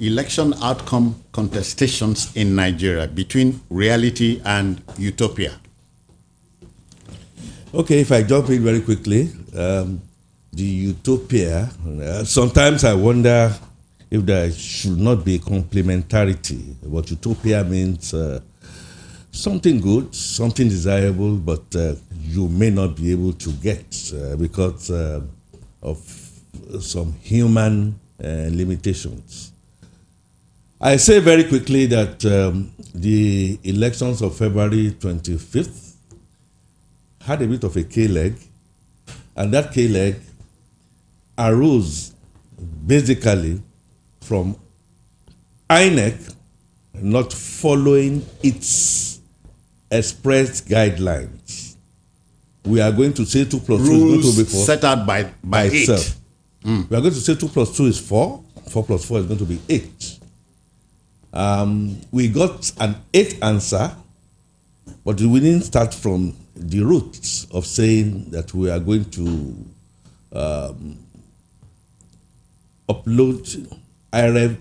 Election outcome contestations in Nigeria between reality and utopia. Okay, if I jump in very quickly, the utopia, sometimes I wonder if there should not be complementarity. What utopia means, something good, something desirable, but you may not be able to get because of some human limitations. I say very quickly that the elections of February 25th had a bit of a K-leg, and that K-leg arose basically from INEQ not following its expressed guidelines. We are going to say 2 plus 2 is going to be 4 set out by itself. We are going to say 2 plus 2 is 4. 4 plus 4 is going to be 8. We got an 8 answer, but we didn't start from the roots of saying that we are going to upload IREV,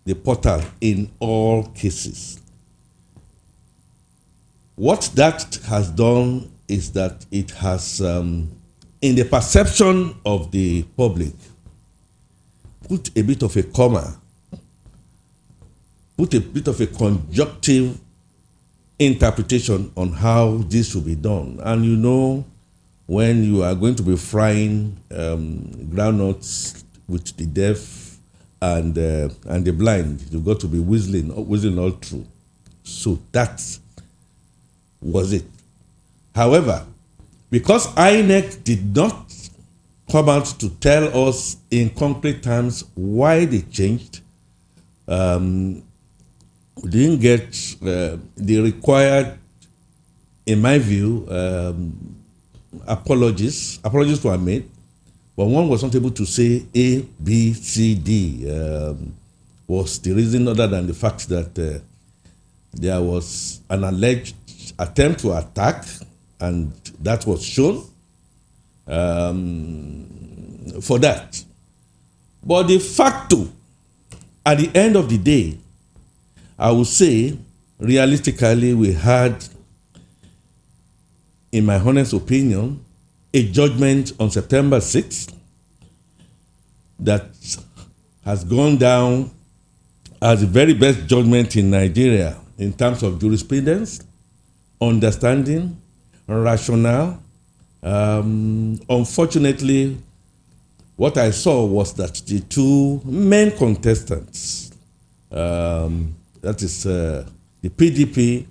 the portal, in all cases. What that has done is that it has, in the perception of the public, put a bit of a comma, put a bit of a conjunctive interpretation on how this should be done. And you know, when you are going to be frying groundnuts with the deaf and the blind, you've got to be whistling all through. So that was it. However, because INEC did not come out to tell us in concrete terms why they changed, we didn't get the required, in my view, apologies. Apologies were made, but one was not able to say A, B, C, D was the reason, other than the fact that there was an alleged attempt to attack, and that was shown for that. But de facto, at the end of the day, I would say, realistically, we had, in my honest opinion, a judgment on September 6th that has gone down as the very best judgment in Nigeria in terms of jurisprudence, understanding, rationale. Unfortunately, what I saw was that the 2 main contestants, that is the PDP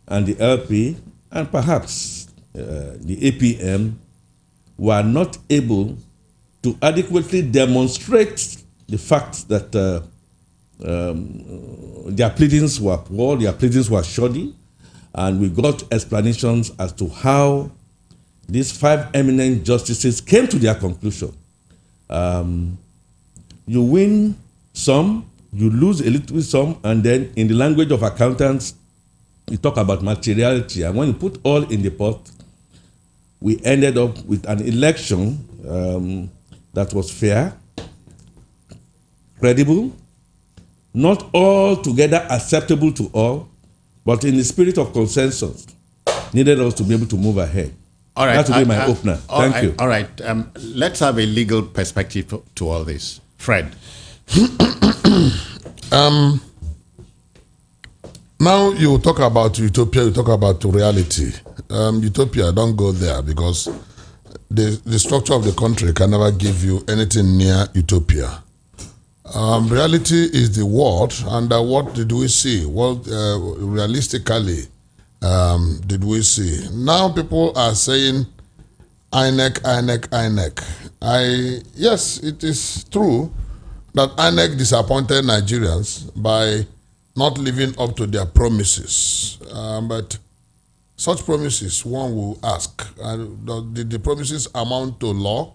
and the LP, and perhaps the APM, were not able to adequately demonstrate the fact that their pleadings were poor, their pleadings were shoddy, and we got explanations as to how these 5 eminent justices came to their conclusion. You win some, you lose a little some, and then in the language of accountants, you talk about materiality. And when you put all in the pot, we ended up with an election that was fair, credible, not altogether acceptable to all, but in the spirit of consensus, needed us to be able to move ahead. All right. That will be my opener. Thank you. All right. Let's have a legal perspective to all this. Fred. Now you talk about utopia, you talk about reality. Utopia, don't go there, because the structure of the country can never give you anything near utopia. Reality is the world, and what did we see? What realistically did we see? Now people are saying INEQ, INEQ, INEQ. Yes, it is true that INEQ disappointed Nigerians by not living up to their promises. But such promises, one will ask, did the promises amount to law?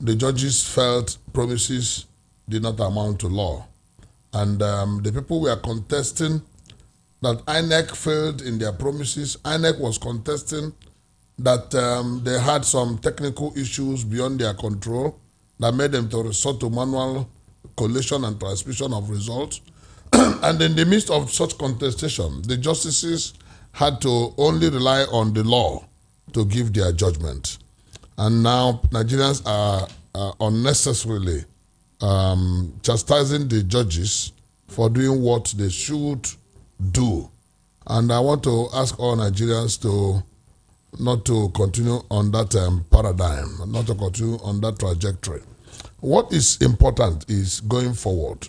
The judges felt promises did not amount to law. And the people were contesting that INEQ failed in their promises. INEQ was contesting that they had some technical issues beyond their control that made them to resort to manual collation and transmission of results. And in the midst of such contestation, the justices had to only rely on the law to give their judgment. And now Nigerians are unnecessarily chastising the judges for doing what they should do. And I want to ask all Nigerians to not to continue on that paradigm, not to continue on that trajectory. What is important is going forward.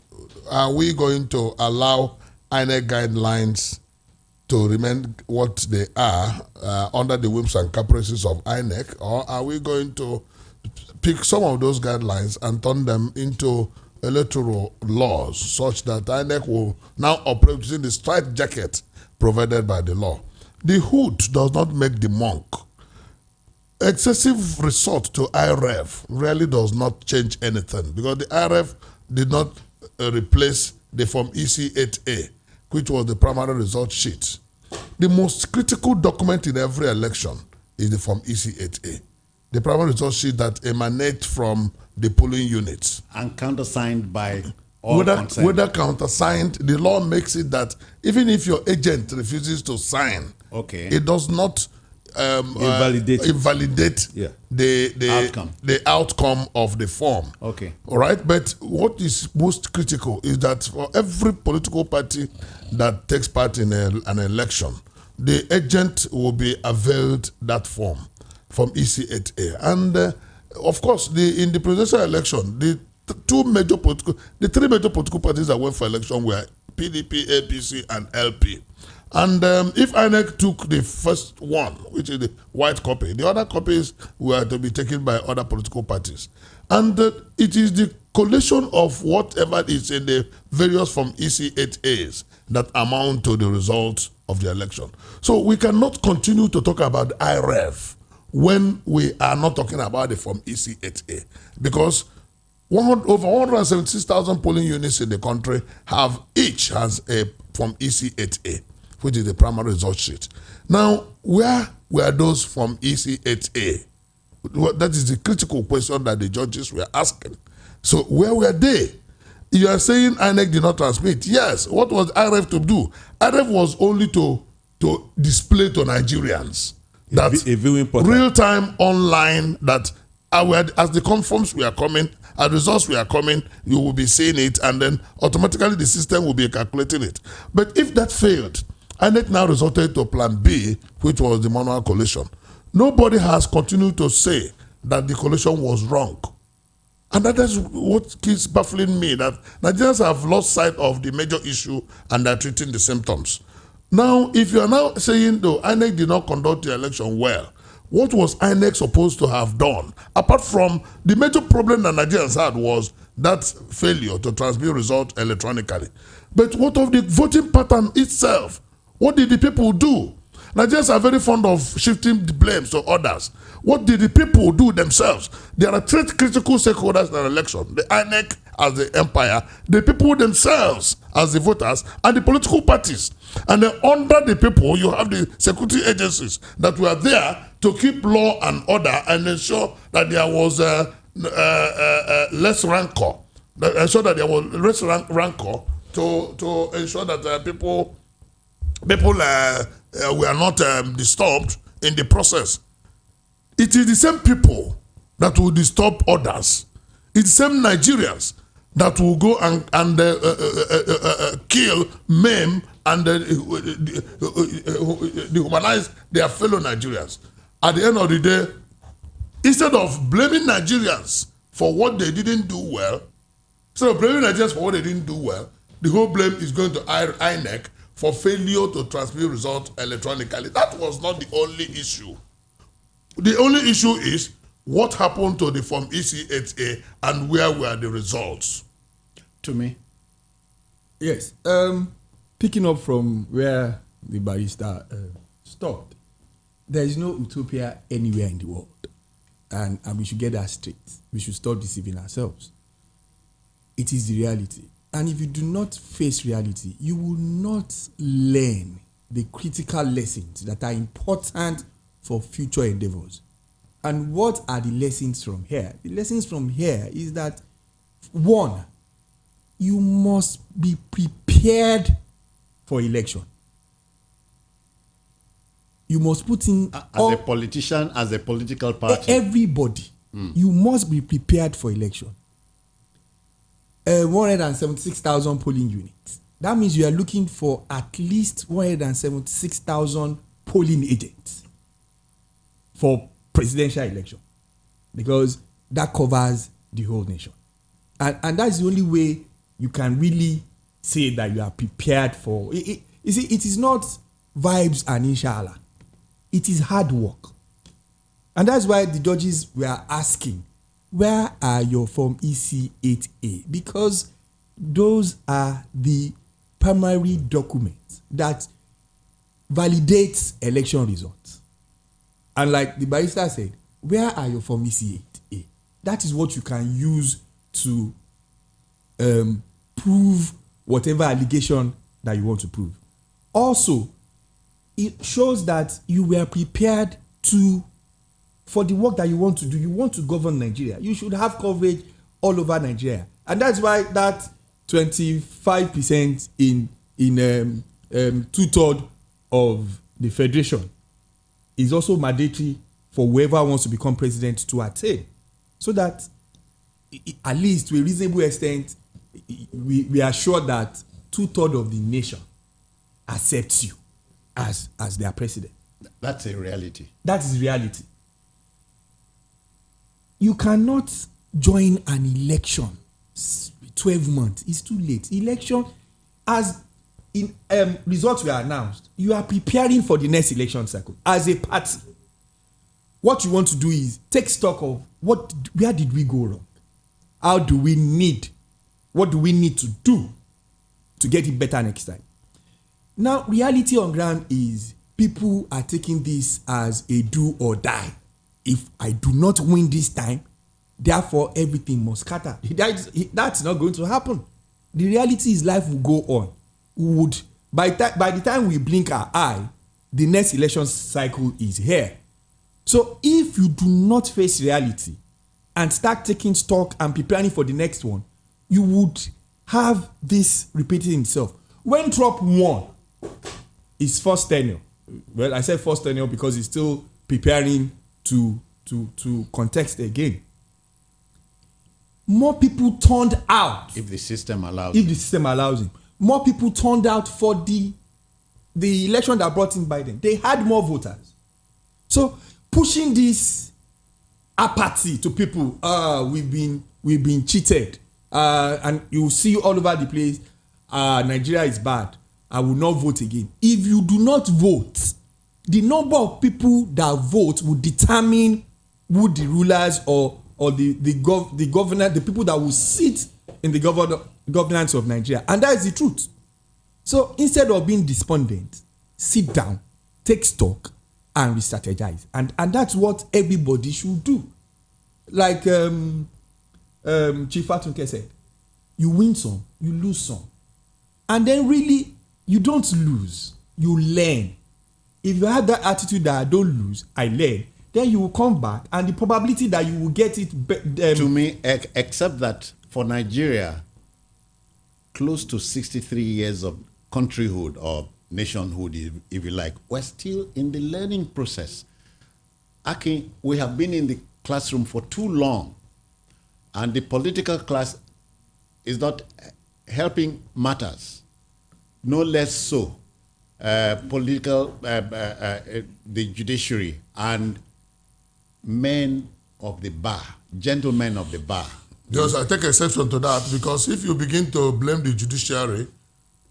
Are we going to allow INEQ guidelines to remain what they are under the whims and caprices of INEQ, or are we going to pick some of those guidelines and turn them into electoral laws such that INEQ will now operate within the straitjacket provided by the law? The hood does not make the monk. excessive resort to IREF really does not change anything because the IREF did not replace the Form EC8A, which was the primary result sheet. The most critical document in every election is the Form EC8A, the primary result sheet that emanates from the polling units. And countersigned by all concerned. Whether countersigned, the law makes it that even if your agent refuses to sign, it does not invalidate the outcome of the form. Okay. All right. But what is most critical is that for every political party that takes part in an election, the agent will be availed that form from EC8A. And of course, in the presidential election, the three major political parties that went for election were PDP, APC, and LP. And if INEC took the first one, which is the white copy, the other copies were to be taken by other political parties. And it is the collation of whatever is in the various Form EC8As that amount to the result of the election. So we cannot continue to talk about IREF when we are not talking about the Form EC8A, because over 176,000 polling units in the country each has a Form EC8A, which is the primary result sheet. Now, where were those from EC8A? That is the critical question that the judges were asking. So where were they? You are saying INEC did not transmit. Yes, what was IREF to do? IREF was only to display to Nigerians that real-time online, that as the conforms were coming, as results were coming, you will be seeing it, and then automatically the system will be calculating it. But if that failed, INEC now resorted to Plan B, which was the manual collation. Nobody has continued to say that the collation was wrong. And that is what keeps baffling me, that Nigerians have lost sight of the major issue and are treating the symptoms. Now, if you are now saying, though, INEC did not conduct the election well, what was INEC supposed to have done? Apart from the major problem that Nigerians had was that failure to transmit results electronically. But what of the voting pattern itself? What did the people do? Nigerians are very fond of shifting the blames to others. What did the people do themselves? There are three critical stakeholders in an election: the INEC as the empire, the people themselves as the voters, and the political parties. And then under the people, you have the security agencies that were there to keep law and order and ensure that there was less rancor. Ensure that there was less rancor to ensure that people were not disturbed in the process. It is the same people that will disturb others. It's the same Nigerians that will go and kill, maim, and dehumanize their fellow Nigerians. At the end of the day, instead of blaming Nigerians for what they didn't do well, the whole blame is going to INEC for failure to transmit results electronically. That was not the only issue. The only issue is what happened to the Form EC8A and where were the results? To me? Yes. Picking up from where the barrister stopped, there is no utopia anywhere in the world. And we should get that straight. We should stop deceiving ourselves. It is the reality. And if you do not face reality, you will not learn the critical lessons that are important for future endeavors. And what are the lessons from here? The lessons from here is that, one, you must be prepared for election. You must put in... As a politician, as a political party. Everybody. You must be prepared for election. 176,000 polling units. That means you are looking for at least 176,000 polling agents for presidential election, because that covers the whole nation. And that's the only way you can really say that you are prepared for it. You see, it is not vibes and inshallah. It is hard work. And that's why the judges were asking, where are your Form EC8A? Because those are the primary documents that validates election results. And like the barrister said, where are your Form EC8A? That is what you can use to prove whatever allegation that you want to prove. Also, it shows that you were prepared for the work that you want to do. You want to govern Nigeria. You should have coverage all over Nigeria. And that's why that 25% in 2/3 of the federation is also mandatory for whoever wants to become president to attain. So that at least to a reasonable extent, we are sure that 2/3 of the nation accepts you as their president. That's a reality. That is reality. You cannot join an election 12 months. It's too late. Election, as in results were announced, you are preparing for the next election cycle. As a party, what you want to do is take stock of where did we go wrong? What do we need to do to get it better next time? Now, reality on ground is people are taking this as a do or die. If I do not win this time, therefore everything must scatter. That's not going to happen. The reality is life will go on. By the time we blink our eye, the next election cycle is here. So if you do not face reality and start taking stock and preparing for the next one, you would have this repeating itself. When Trump won his first tenure, well, I said first tenure because he's still preparing to contest again. More people turned out. If the system allows. If the system allows it. More people turned out for the election that brought in Biden. They had more voters. So pushing this apathy to people, we've been cheated, and you see all over the place, Nigeria is bad, I will not vote again. If you do not vote, the number of people that vote will determine who the rulers or the governor, the people that will sit in the governance of Nigeria. And that is the truth. So instead of being despondent, sit down, take stock, and re-strategize. And that's what everybody should do. Like Chief Atunke said, you win some, you lose some. And then really, you don't lose, you learn. If you have that attitude that I don't lose, I learn, then you will come back, and the probability that you will get it... to me, except that for Nigeria, close to 63 years of countryhood or nationhood, if you like, we're still in the learning process. Akin, we have been in the classroom for too long, and the political class is not helping matters. No less so, the judiciary and men of the bar, gentlemen of the bar. Yes, I take exception to that, because if you begin to blame the judiciary,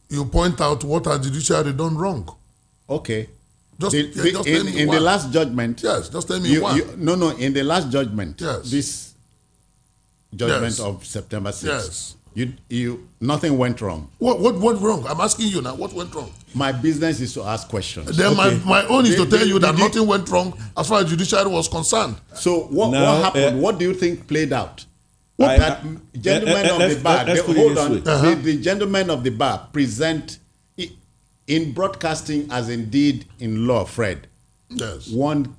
you point out what has the judiciary done wrong. Okay. Just tell me in why. the last judgment. Yes, just tell me why. No, in the last judgment. Yes. This judgment Yes. of September 6th. Yes. Nothing went wrong. What went wrong? I'm asking you now, what went wrong? My business is to ask questions. Then Okay. my own is to tell you that nothing went wrong as far as judiciary was concerned. So what happened? What do you think played out? Let's The gentlemen of the bar, the gentlemen of the bar present in broadcasting as indeed in law, Fred. Yes. One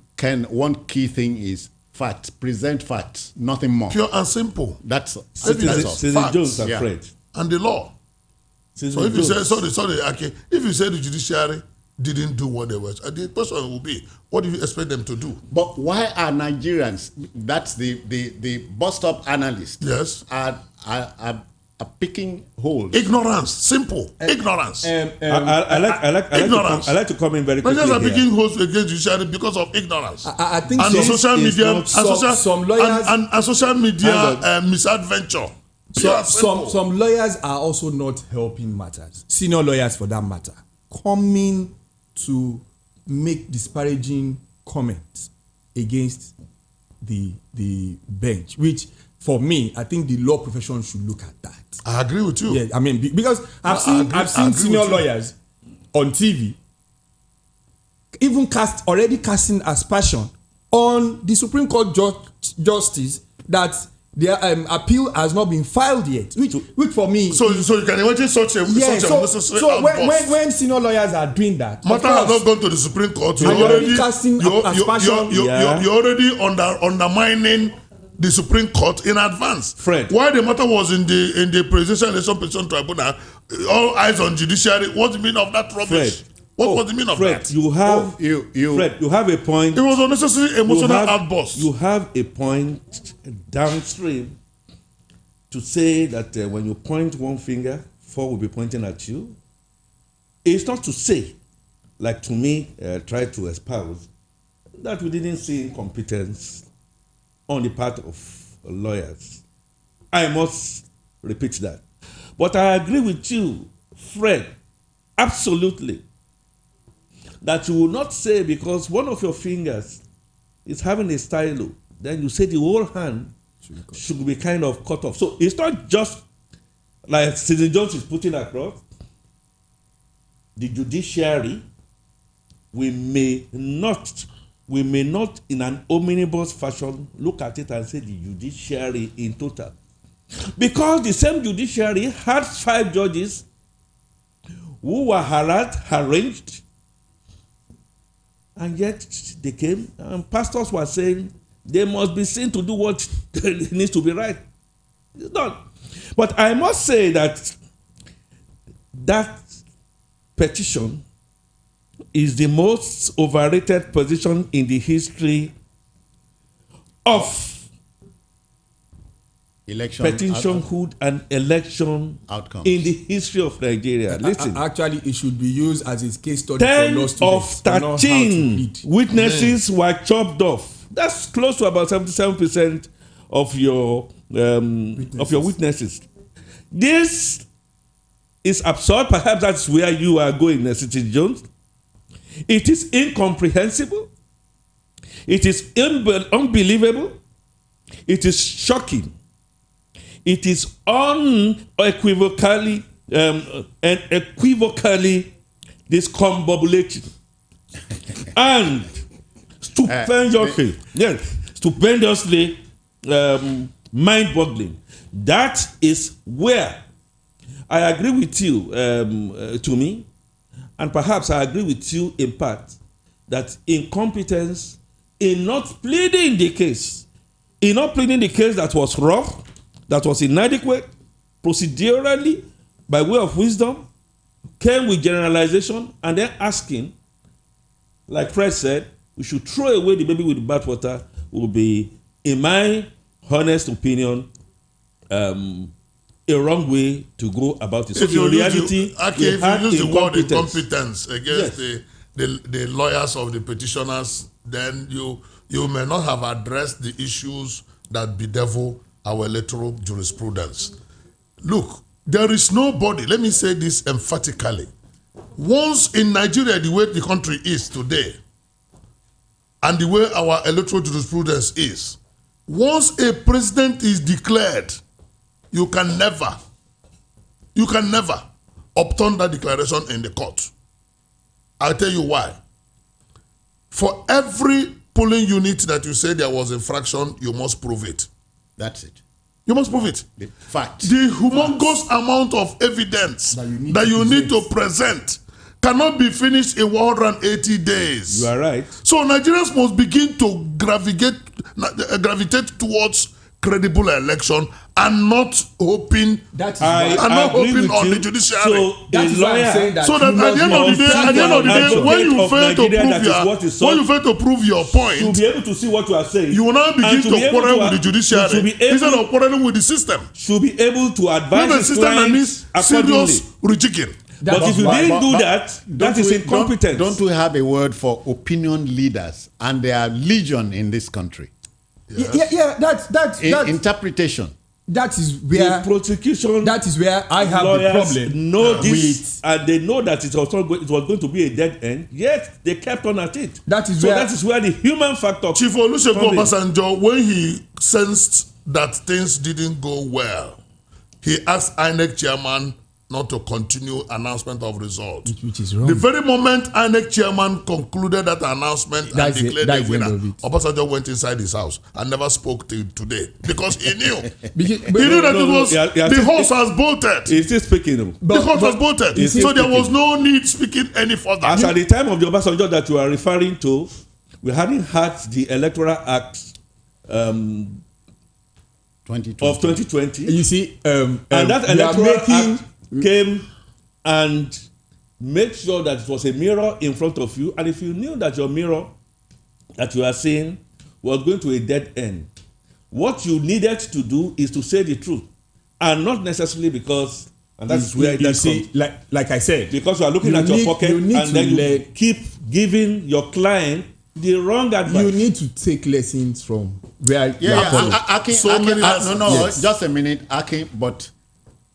key thing is facts. Present facts, nothing more. Pure and simple. That's all. Citizen Facts. Jones and Yeah. Fred. And the law. So if you say, sorry, okay, if you say the judiciary didn't do what they were, the question will be, what do you expect them to do? But why are Nigerians, that's the bus stop analysts, Yes. are picking holes? Ignorance, simple. Ignorance. I like to come in very quickly. Nigerians are here. picking holes against judiciary because of ignorance. I think And the so. social media, and some lawyers, social media misadventure. Pure and simple. some lawyers are also not helping matters. Senior lawyers, for that matter, coming to make disparaging comments against the bench, which for me, I think the law profession should look at that. I agree with you. Yeah, I mean, because I've I seen agree senior with you. lawyers on TV even already casting aspersion on the Supreme Court justice that their appeal has not been filed yet, which for me. So you can imagine such a unnecessary outburst. When senior lawyers are doing that, matter has not gone to the Supreme Court. You're already undermining the Supreme Court in advance. Fred, why the matter was in the Presidential Election Petition Tribunal, all eyes on judiciary. What's the meaning of that rubbish? Fred. What was the meaning of that? Fred, you have a point. It was unnecessary emotional outburst. You have a point downstream to say that when you point one finger, four will be pointing at you. It's not to say, like to me, try to espouse, that we didn't see incompetence on the part of lawyers. I must repeat that. But I agree with you, Fred, absolutely, that you will not say because one of your fingers is having a stylo, then you say the whole hand should be kind of cut off. So it's not just like Citizen Jones is putting across. The judiciary, we may not in an omnibus fashion look at it and say the judiciary in total. Because the same judiciary had 5 judges who were harassed, and yet they came and pastors were saying they must be seen to do what needs to be right. It's not. But I must say that petition is the most overrated position in the history of election petitionhood and election outcomes in the history of Nigeria. Listen, actually, it should be used as a case study 10 for law students. of 13 witnesses were chopped off. That's close to about 77% of your witnesses. This is absurd. Perhaps that's where you are going, Citizen Jones. It is incomprehensible. It is unbelievable. It is shocking. It is unequivocally and equivocally discombobulating and stupendously mind-boggling. That is where I agree with you, to me, and perhaps I agree with you in part, that incompetence in not pleading the case that was rough, that was inadequate, procedurally, by way of wisdom, came with generalization, and then asking, like Fred said, we should throw away the baby with the bathwater, will be, in my honest opinion, a wrong way to go about it. So if you in reality, if you use the word incompetence against the lawyers of the petitioners, then you may not have addressed the issues that bedevil our electoral jurisprudence. Look, there is nobody, let me say this emphatically, once in Nigeria, the way the country is today, and the way our electoral jurisprudence is, once a president is declared, you can never upturn that declaration in the court. I'll tell you why. For every polling unit that you say there was infraction, you must prove it. That's it. You must prove it. The fact. The humongous amount of evidence that you need to present cannot be finished in 180 days. You are right. So Nigerians must begin to gravitate towards credible election and not hoping on the judiciary. So that's why I'm saying that. So that at the end of the day, when you fail to prove your point, you'll be able to see what you are saying. You will now begin to quarrel with the judiciary instead of quarreling with the system. Should be able to advise the system that needs serious rejigging. But if you didn't do that, that is incompetence. Don't we have a word for opinion leaders? And there are legion in this country. Yes. That's interpretation. That is where the prosecution. That is where I have the problem. Know this, and they know that it was going to be a dead end. Yet they kept on at it. That is where the human factor. Chief Olusegun Obasanjo, when he sensed that things didn't go well, he asked INEC chairman not to continue announcement of result. Which is wrong. The very moment INEC chairman concluded that announcement and declared the winner, Obasanjo went inside his house and never spoke till today because he knew. He knew that the horse has bolted. He's still speaking. The horse has bolted. So there was no need speaking any further. As at the time of the Obasanjo that you are referring to, we hadn't had the Electoral Act of 2020. You see, and that Electoral Act came and made sure that it was a mirror in front of you, and if you knew that your mirror that you are seeing was going to a dead end, what you needed to do is to say the truth, and not necessarily because, and that's where that see, comes. Like I said, because you are looking at your pocket, and then you keep giving your client the wrong advice. You need to take lessons from where you are coming. Just a minute, Akin, but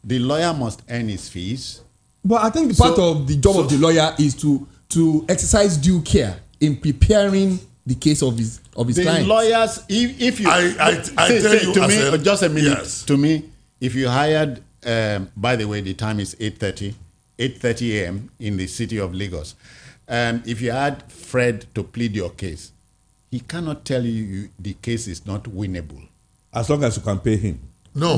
the lawyer must earn his fees. But I think part of the job of the lawyer is to exercise due care in preparing the case of his client. The lawyers, if you, I tell you to me, just a minute. Yes. To me, if you hired, by the way, the time is 8:30 a.m. in the city of Lagos. If you had Fred to plead your case, he cannot tell you the case is not winnable. As long as you can pay him. No.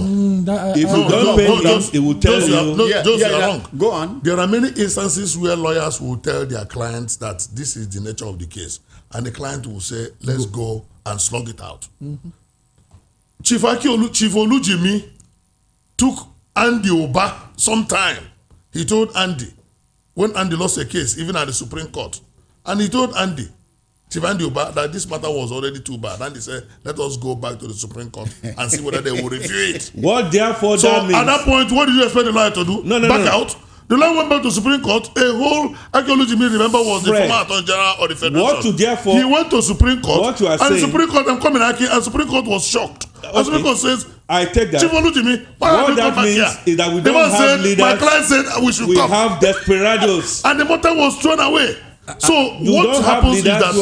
If you don't pay him, he will tell you. Those are wrong. Go on. There are many instances where lawyers will tell their clients that this is the nature of the case, and the client will say, let's go and slug it out. Mm-hmm. Chief Olujimi took Andy Oba some time. He told Andy, when Andy lost a case, even at the Supreme Court, and he told Andy, Chief Andy Oba, that this matter was already too bad. And he said, let us go back to the Supreme Court and see whether they will review it. What therefore so that means? At that point, what did you expect the lawyer to do? Back out? The lawyer went back to the Supreme Court. A whole archaeology, remember, was the former Attorney General of the Federation. What to therefore? He went to Supreme Court. What you are and saying? the Supreme Court, I'm coming here, and Supreme Court was shocked. Okay. And Supreme Court says, I take that. Chief Olujimi, what that means is that we don't have leaders. My client said we should come. We have desperados. And the matter was thrown away. So what happens is that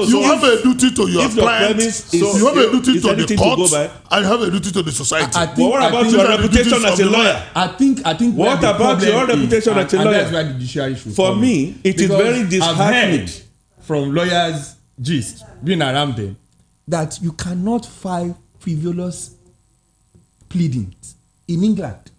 you have a duty to your client, you have a duty to the court, and you have a duty to the society. But what about your reputation as a lawyer? I think. What about your reputation as a lawyer? That's where the judiciary should For me, it is very disheartening. I've heard from lawyers' gist, being around them, that you cannot file frivolous pleadings in England.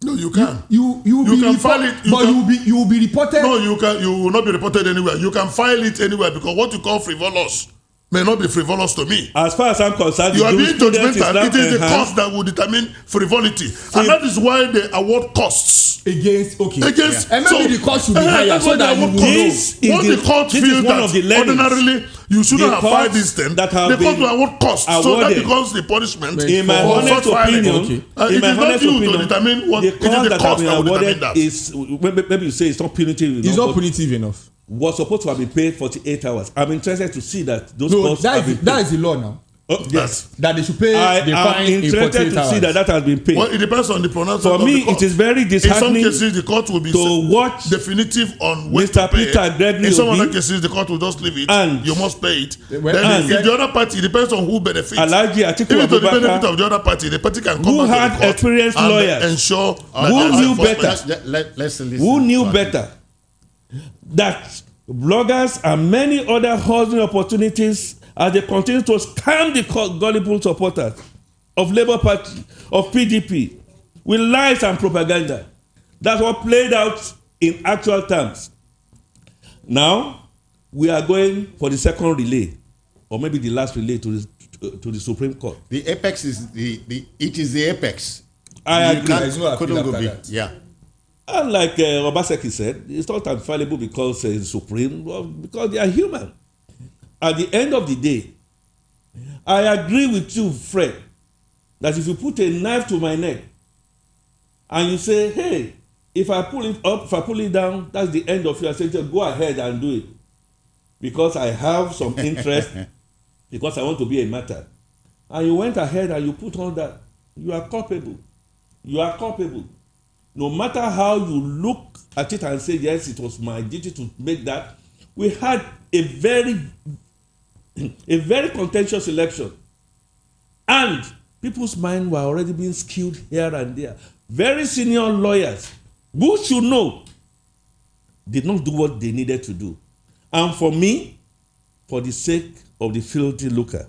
No, you can. You can file it, but you will be reported. No, you will not be reported anywhere. You can file it anywhere because what you call frivolous may not be frivolous to me. As far as I'm concerned, you are being judgmental. It is the cost that will determine frivolity, and that is why they award costs against. And maybe the cost should be higher so that you will know. Once the court feels that ordinarily you shouldn't have filed this thing, the court will award costs. So that becomes the punishment. In my honest opinion, it is not you to determine what it is the cost that will determine that. Is maybe you say it's not punitive enough. It's not punitive enough. Was supposed to have been paid 48 hours. I'm interested to see that those costs have been paid. That is the law now. Yes. That they should pay the fine in 48 hours. I'm interested to see that has been paid. Well, it depends on the pronouncement of the court. For me, it is very disheartening. In some cases, the court will be to watch definitive on when Mr. to pay. Peter Gregory. In some other cases, the court will just leave it. And you must pay it. Then if the other party, it depends on who benefits. Alhaji Atiku Abubakar, the benefit of the other party, the party can come back to the court experienced lawyers and ensure who knew better. Who knew better that bloggers and many other housing opportunities as they continue to scam the gullible supporters of Labour Party, of PDP, with lies and propaganda. That's what played out in actual terms. Now, we are going for the second relay, or maybe the last relay to the Supreme Court. The apex is it is the apex. I agree. Couldn't go big. Yeah. And like Obaseki said, it's not infallible because it's supreme, because they are human. At the end of the day, I agree with you, Fred, that if you put a knife to my neck and you say, hey, if I pull it up, if I pull it down, that's the end of you. I say, just go ahead and do it. Because I have some interest, because I want to be a martyr. And you went ahead and you put on that. You are culpable. You are culpable. No matter how you look at it and say, yes, it was my duty to make that, we had a very contentious election. And people's minds were already being skewed here and there. Very senior lawyers who should know, did not do what they needed to do. And for me, for the sake of the filthy lucre,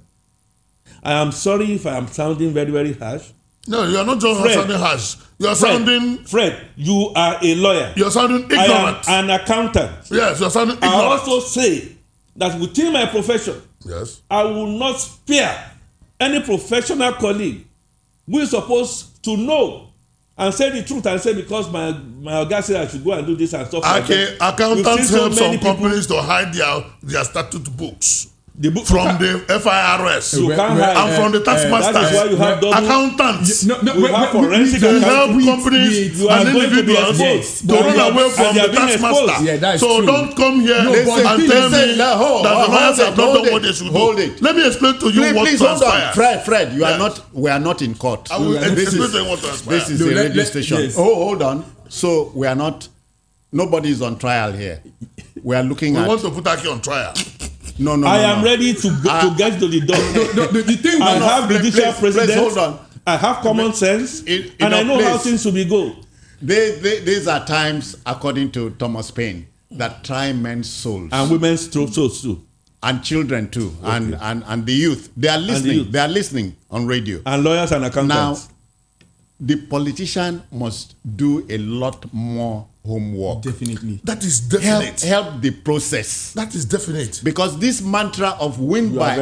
I am sorry if I am sounding very, very harsh. No, you are not just sounding harsh. You are sounding... Fred, you are a lawyer. You are sounding ignorant. I am an accountant. Yes, you are sounding ignorant. I also say that within my profession, yes, I will not spare any professional colleague who is supposed to know and say the truth and say because my guy said I should go and do this and stuff like that. Okay, accountants help some companies to hide their statute books. From the FIRS and from the tax masters. That is why you have double accountants. We have forensic help companies and individuals to run away from the tax master. Yeah, so true. Don't come here and tell me that the lawyers have not done what they should do. Let me explain to you what transpired. Fred, we are not in court. This is a radio station. Yes. Oh, hold on. So we are not. Nobody is on trial here. We are looking at. We want to put Aki on trial. No. I am ready to get to the door. The thing I have judicial president. Hold on. I have common sense, and I know how things should be go. These are times, according to Thomas Paine, that try men's souls and women's souls too, and children too, okay. and the youth. They are listening. They are listening on radio. And lawyers and accountants. Now, the politician must do a lot more homework. Definitely. That is definite. Help the process. That is definite. Because this mantra of win by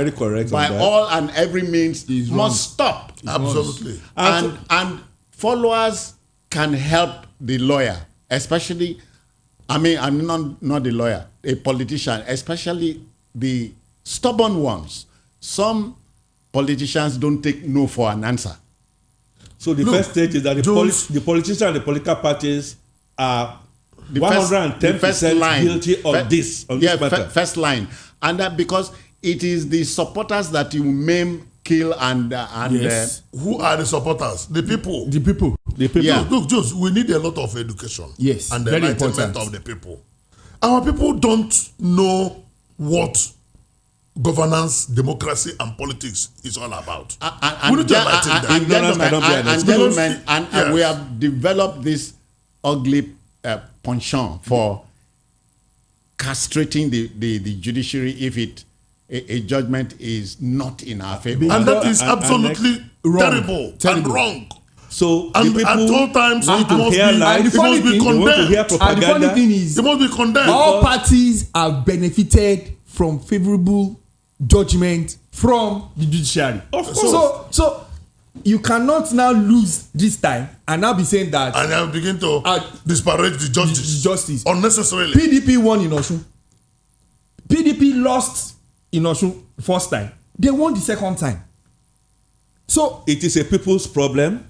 all and every means must stop. Absolutely. And followers can help the lawyer, especially, I'm not the lawyer, a politician, especially the stubborn ones. Some politicians don't take no for an answer. So the first stage is that the politicians and the political parties are 110% guilty of this matter. First line. And that because it is the supporters that you maim, kill, and yes. Who are the supporters? The people. The people. Yeah. Look, Jules, we need a lot of education. Yes. And the enlightenment of the people. Our people don't know what governance, democracy, and politics is all about. We need to enlighten them. Gentlemen, we have developed this ugly penchant for castrating the judiciary if a judgment is not in our favor. And that is absolutely terrible and wrong. So and at all times it must be condemned. And the funny thing is, it must be condemned. All parties have benefited from favorable judgment from the judiciary. Of course. So you cannot now lose this time and now be saying that. And now begin to disparage the justice unnecessarily. PDP won in Osun. PDP lost in Osun first time. They won the second time. So it is a people's problem.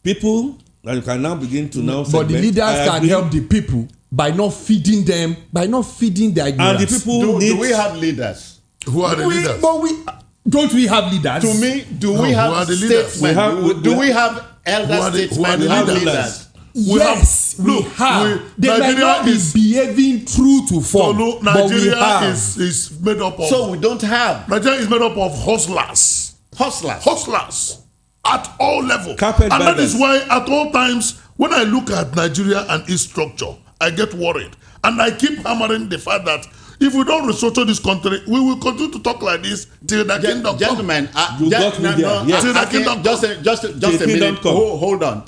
People, and you can now begin to now. But the leaders can help the people by not feeding them, by not feeding their ignorance. And the people do we have leaders? Who are the leaders? But don't we have leaders? To me, we have statesmen? Do we have elder statesmen? Who are the leaders? Yes, we have. They might not be behaving true to form. So Nigeria is made up of. So we don't have. Nigeria is made up of hustlers. Hustlers at all levels. And that is why at all times when I look at Nigeria and its structure, I get worried. And I keep hammering the fact that if we don't restructure this country, we will continue to talk like this till the kingdom comes. Gentlemen, just a minute. Hold on.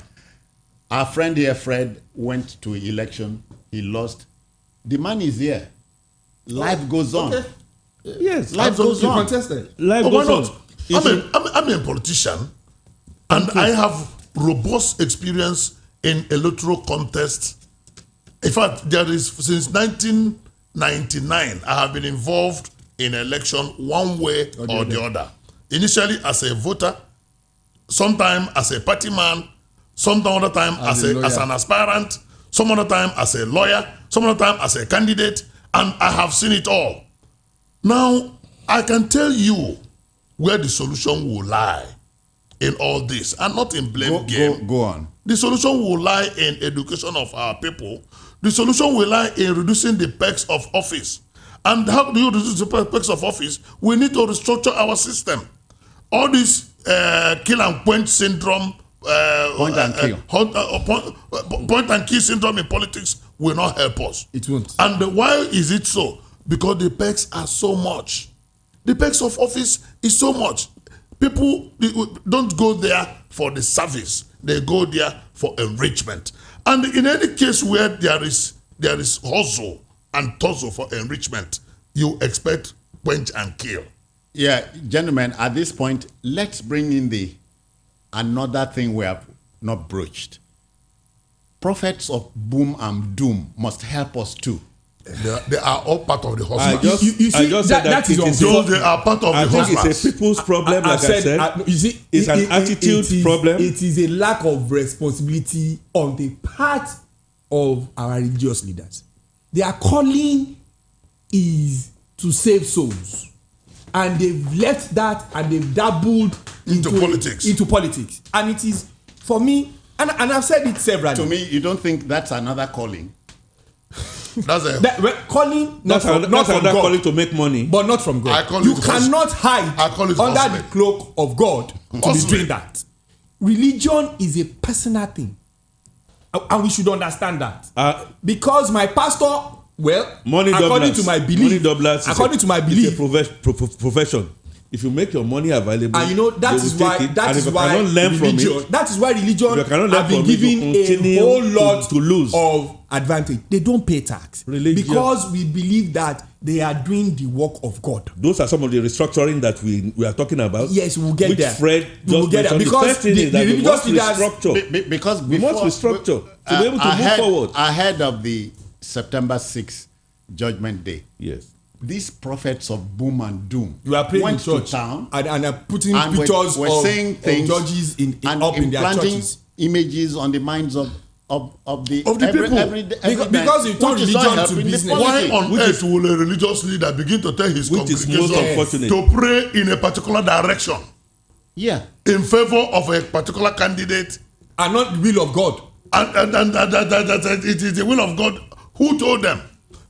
Our friend here, Fred, went to election. He lost. The man is here. Life goes on. Okay. Yes, life goes on. Life goes on. I'm a politician, and I have robust experience in electoral contest. In fact, there is since 1999, I have been involved in election one way or the other. Initially as a voter, sometime as a party man, some other time as an aspirant, some other time as a lawyer, some other time as a candidate, and I have seen it all. Now, I can tell you where the solution will lie in all this, and not in blame game. Go on. The solution will lie in education of our people. The solution will lie in reducing the perks of office. And how do you reduce the perks of office? We need to restructure our system. All this kill and quench syndrome Point and kill. Point and kill syndrome in politics will not help us. It won't. And why is it so? Because the perks are so much. The perks of office is so much. People don't go there for the service. They go there for enrichment. And in any case where there is hustle and tussle for enrichment, you expect quench and kill. Yeah, gentlemen, at this point, let's bring in another thing we have not broached. Prophets of boom and doom must help us too. They are all part of the hustle. I just said that is they are part of the hustle. I think it's a people's problem, like I said. You see, it's an attitude problem. It is a lack of responsibility on the part of our religious leaders. Their calling is to save souls. And they've left that and they've dabbled into politics. And it is, for me, and I've said it several times. To me, you don't think that's another calling? That's a calling, not from God. Calling to make money, but not from God. You cannot hide under the cloak of God to be doing that. Religion is a personal thing, and we should understand that. Because my pastor, according to my belief, it's a profession. If you make your money available, and that is why religion have been given a whole lot to lose of advantage. They don't pay tax because we believe that they are doing the work of God. Those are some of the restructuring that we are talking about. Yes, we'll get there. Fred just mentioned. Because the religious leaders, because we must restructure to be able to move forward ahead of the September 6th Judgment Day. Yes. These prophets of boom and doom went to town and are putting pictures of judges up in their churches. Images on the minds of the people. Because you turn religion to business. Why on earth will a religious leader begin to tell his congregation to pray in a particular direction? Yeah. In favor of a particular candidate. And not the will of God. And it is the will of God. Who told them?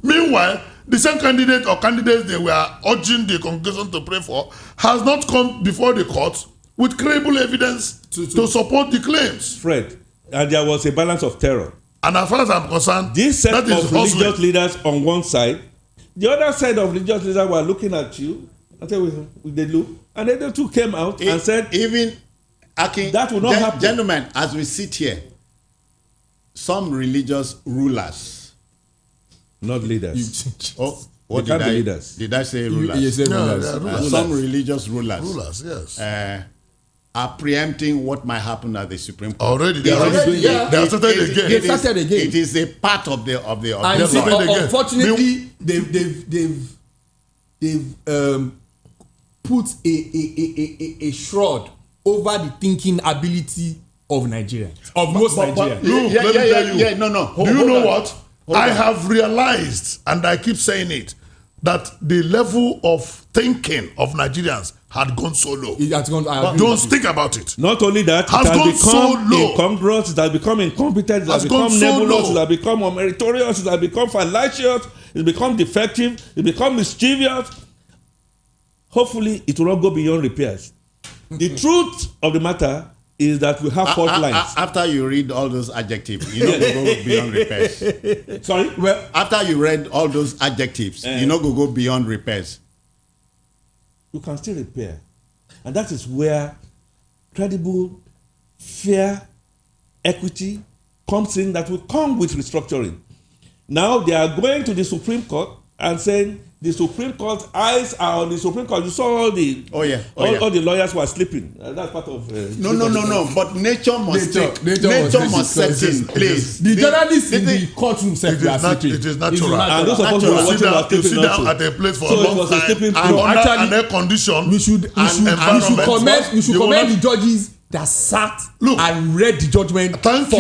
Meanwhile, the same candidate or candidates they were urging the congregation to pray for has not come before the court with credible evidence to support the claims. Fred, and there was a balance of terror. And as far as I'm concerned, this set of religious leaders on one side, the other side of religious leaders were looking at you and said, they look, and then the two came out and said, even that will not happen. Gentlemen, as we sit here, some religious rulers, not leaders. What did leaders? Did I say rulers? You said rulers. Some religious rulers. Rulers, yes. Are preempting what might happen at the Supreme Court. Already, they are doing it. They started again. It is a part of the unfortunately, they've put a shroud over the thinking ability of Nigerians, of most Nigerians. Look, let me tell you. Do you know what? I have realized, and I keep saying it, that the level of thinking of Nigerians had gone so low. It has gone. Don't think about it. Not only that, it has become incongruous, it has become incompetent, it has become nebulous, it has become unmeritorious, it has become fallacious, it has become defective, it has become mischievous. Hopefully, it will not go beyond repairs. The truth of the matter is that we have fault lines. After you read all those adjectives, you know go beyond repairs. Sorry? Well, after you read all those adjectives, you know go beyond repairs. You can still repair. And that is where credible, fair equity comes in, that will come with restructuring. Now they are going to the Supreme Court and saying, the Supreme Court's eyes are on the Supreme Court. You saw all the all the lawyers were sleeping. That's part of no. But nature must set in place. The journalists in the courtroom said it is natural. And those of us who are watching are sleeping. You sit down at a place for a long time and air condition. We should commend the judges that sat and read the judgment. Thank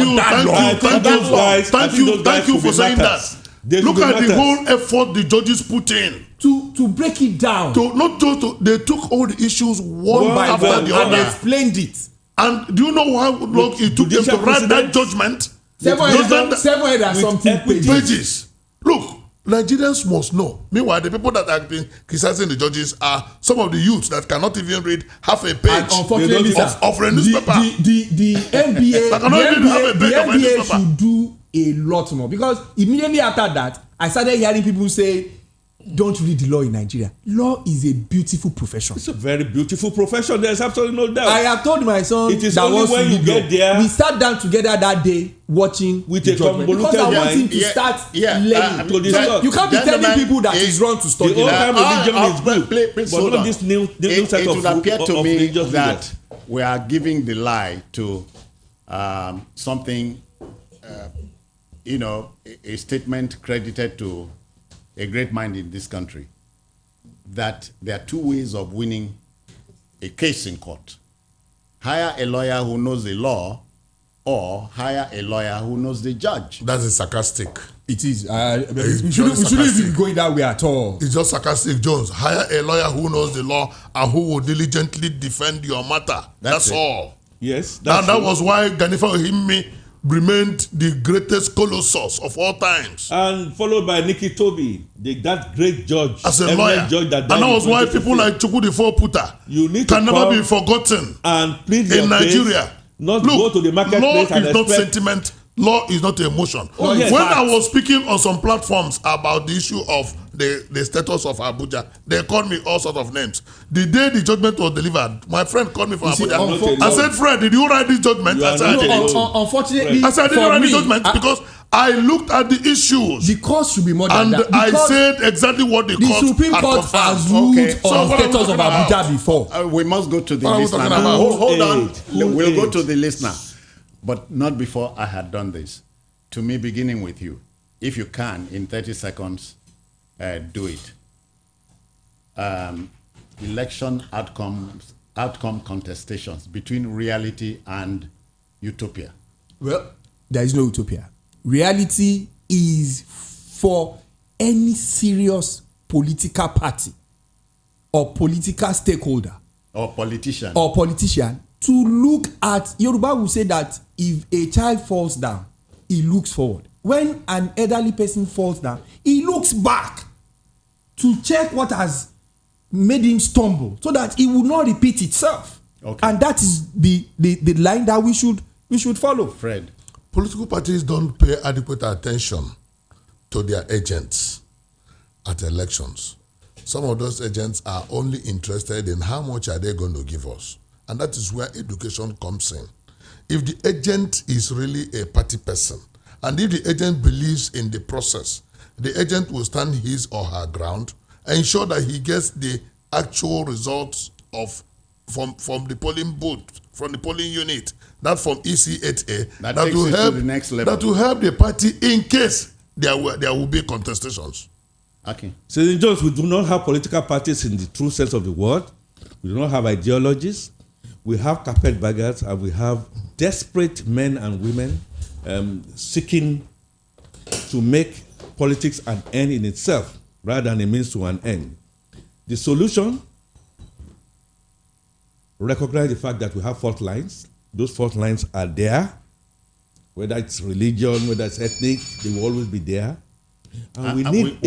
you for saying that. Look at the whole effort the judges put in to break it down. They took all the issues one after the other and explained it. And do you know how long it took them to write that judgment? 700 and something pages. Look, Nigerians must know. Meanwhile, the people that have been criticizing the judges are some of the youths that cannot even read half a page unfortunately, of a newspaper. The NBA, That cannot even have a the page of a NBA newspaper. should do a lot more, because immediately after that, I started hearing people say, don't read the law in Nigeria. Law is a beautiful profession. It's a very beautiful profession. There's absolutely no doubt. I have told my son It is that only wants when to you read get law. there. We sat down together that day watching With the a judgment, convoluted because I want mind. him to start learning. to discuss. You can't be telling people that it's wrong to study. The old time religion is good, please but hold not on. this new set It of would appear to me religious that leaders. we are giving the lie to something, a statement credited to a great mind in this country, that there are two ways of winning a case in court. Hire a lawyer who knows the law, or hire a lawyer who knows the judge. That's a sarcastic. It is. It's We just shouldn't sarcastic. be going that way at all. It's just sarcastic, Jones. Hire a lawyer who knows the law and who will diligently defend your matter. That's it. all. Yes, And that was why Ganifa Ohimi remained the greatest colossus of all times and followed by Nikki Toby, that great judge, as a eminent lawyer. judge that And died that in was why 2015. people like Chukwudi Puta You need to can never come be forgotten and plead your in case, Nigeria. not Look, go to the law marketplace and is not expect. sentiment. Law is not emotion. Oh, yes. When Fact. I was speaking on some platforms about the issue of the status of Abuja, they called me all sorts of names. The day the judgment was delivered, my friend called me from You see, Abuja. not I said, Fred, did you write this judgment? You I are said, I not did it. alone. Unfortunately, I said, I didn't for write the me, judgment because I looked at the issues the cause should be more than and that. I Because said exactly what the the court Supreme had Court confirmed. has ruled Okay. So on what are we status of talking about? Abuja before. We must go to the What are we listener. talking about? Hold on. Full We'll go age. to the listener. But not before I had done this. To me, beginning with you. If you can, in 30 seconds, do it. Election outcome contestations between reality and utopia. Well, there is no utopia. Reality is for any serious political party or political stakeholder Or politician. or politician to look at. Yoruba will say that if a child falls down, he looks forward. When an elderly person falls down, he looks back to check what has made him stumble, so that it will not repeat itself. Okay. And that is the line that we should follow. Fred. Political parties don't pay adequate attention to their agents at elections. Some of those agents are only interested in how much are they going to give us. And that is where education comes in. If the agent is really a party person, and if the agent believes in the process, the agent will stand his or her ground and ensure that he gets the actual results from the polling booth, from the polling unit, that from EC8A, That takes it to the next level. that will help the party in case there will be contestations. Okay. Senator Jones, we do not have political parties in the true sense of the word. We do not have ideologies. We have carpetbaggers, and we have desperate men and women seeking to make politics an end in itself rather than a means to an end. The solution: recognize the fact that we have fault lines. Those fault lines are there. Whether it's religion, whether it's ethnic, they will always be there. And we need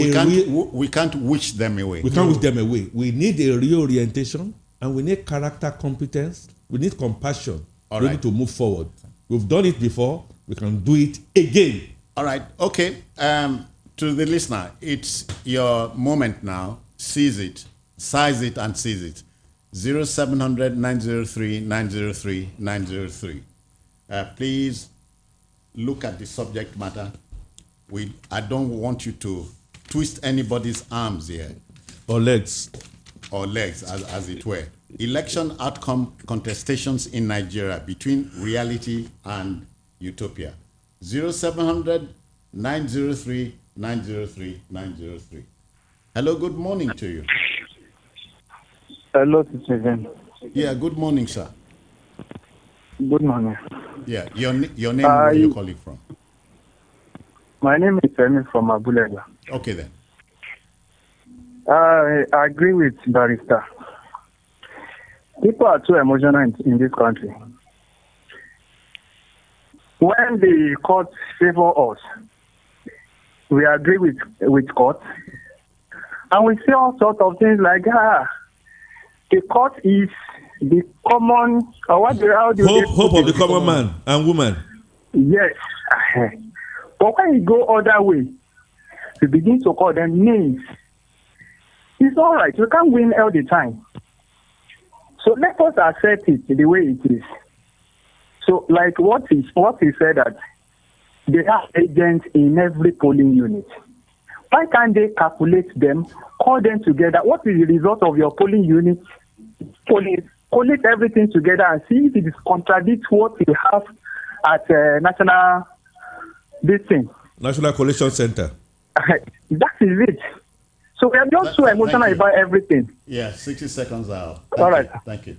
we can't wish them away. we can't wish them away. We need a reorientation, and we need character competence. We need compassion All to be right. able to move forward. We've done it before. We can do it again. All right. Okay. To the listener, it's your moment now. Seize it, size it, and seize it. 0700 903 903 903. Please look at the subject matter. I don't want you to twist anybody's arms here. Or legs. Or legs, as it were. Election outcome contestations in Nigeria between reality and utopia. 0700 903 903 903. Hello, good morning to you. Hello, citizen. Yeah, good morning, sir. Good morning. Yeah, your name, where you calling from? My name is Femi from Abulega. Okay, then. I agree with Barrister. People are too emotional in this country. When the court favor us, we agree with court, and we see all sorts of things like the court is the common, or what do hope of the common man and woman. Yes. But when you go other way, you begin to call them names. It's all right. You can't win all the time. So let us accept it the way it is. So like what he said, that they have agents in every polling unit. Why can't they calculate them, call them together? What is the result of your polling unit? Collate everything together and see if it contradicts what you have at National Collation Center. That is it. So we are just so emotional about everything. Yeah, 60 seconds out. All right. Thank you.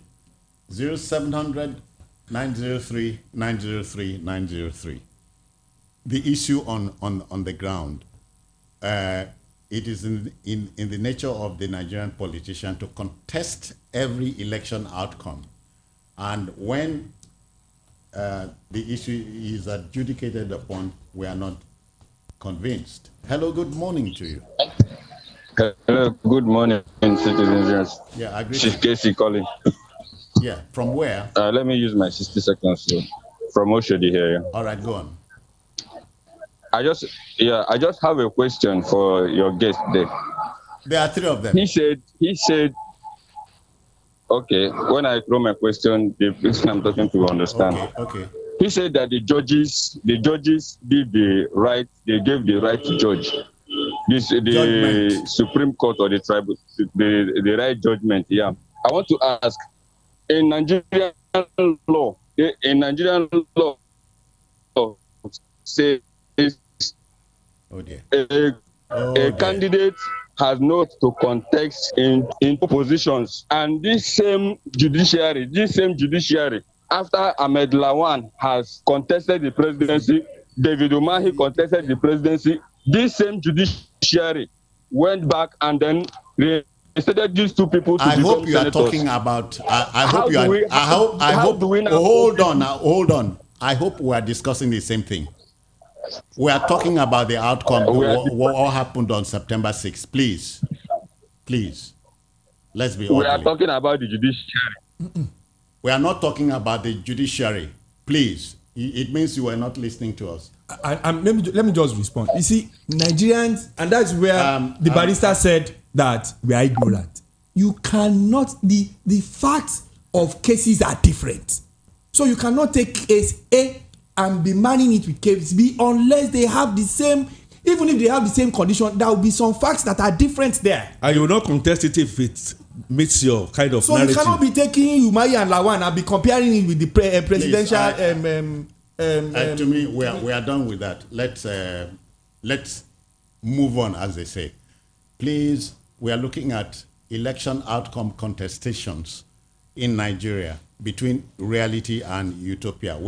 0700 903 903 903. The issue on the ground. It is in the nature of the Nigerian politician to contest every election outcome. And when the issue is adjudicated upon, we are not convinced. Hello, good morning to you. Hello, good morning, citizens. Yeah, I agree. Chief Casey calling. Yeah, from where? Let me use my 60 seconds here. From Oshodi here. Yeah. All right, go on. I just have a question for your guest there. There are three of them. He said, okay, when I throw my question, the person I'm talking to understand. Okay. He said that the judges did the right, they gave the right to judge. The Supreme Court or the tribal, the right judgment. Yeah. I want to ask, in Nigerian law, says a candidate has not to contest in positions, and this same judiciary, after Ahmed Lawan has contested the presidency, David Umahi contested the presidency, this same judiciary went back and then reinstated these two people to become senators. I hope you are talking about. Hold on. I hope we are discussing the same thing. We are talking about the outcome. What happened on September 6th? Please. Let's be honest. We are talking about the judiciary. We are not talking about the judiciary. Please. It means you were not listening to us. Let me just respond. You see, Nigerians, and that's where the barrister said that we are ignorant. You cannot, the facts of cases are different. So you cannot take case A and be manning it with case B unless they have the same, even if they have the same condition, there will be some facts that are different there. And you will not contest it if it meets your kind of narrative. So you cannot be taking Umahi and Lawan and be comparing it with the presidential. To me, we are done with that. Let's move on, as they say. Please, we are looking at election outcome contestations in Nigeria between reality and utopia.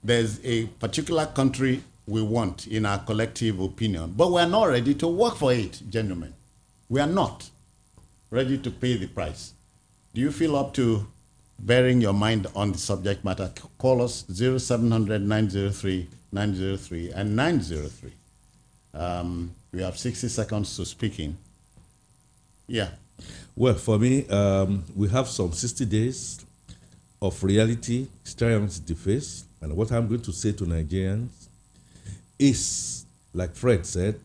There's a particular country we want in our collective opinion, but we're not ready to work for it, gentlemen. We are not ready to pay the price. Do you feel up to bearing your mind on the subject matter? Call us 0700 903 903 and 903. We have 60 seconds to speak in. Yeah. Well, for me, we have some 60 days of reality staring us in the face. And what I'm going to say to Nigerians is, like Fred said,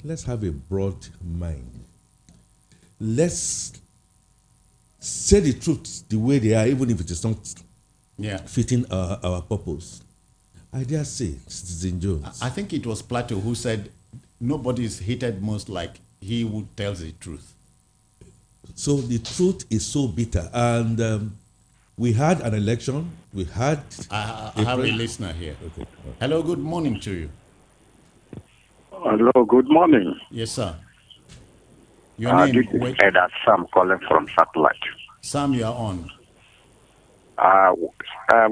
let's have a broad mind. Let's say the truth the way they are, even if it is not fitting our purpose. I dare say, Citizen Jones. I think it was Plato who said, nobody is hated most like he who tells the truth. So the truth is so bitter. And we had an election. We had... I have a listener here. Okay. Hello, good morning to you. Hello, good morning. Yes, sir. Your name? This is Eda Sam calling from Satellite. Sam, you are on.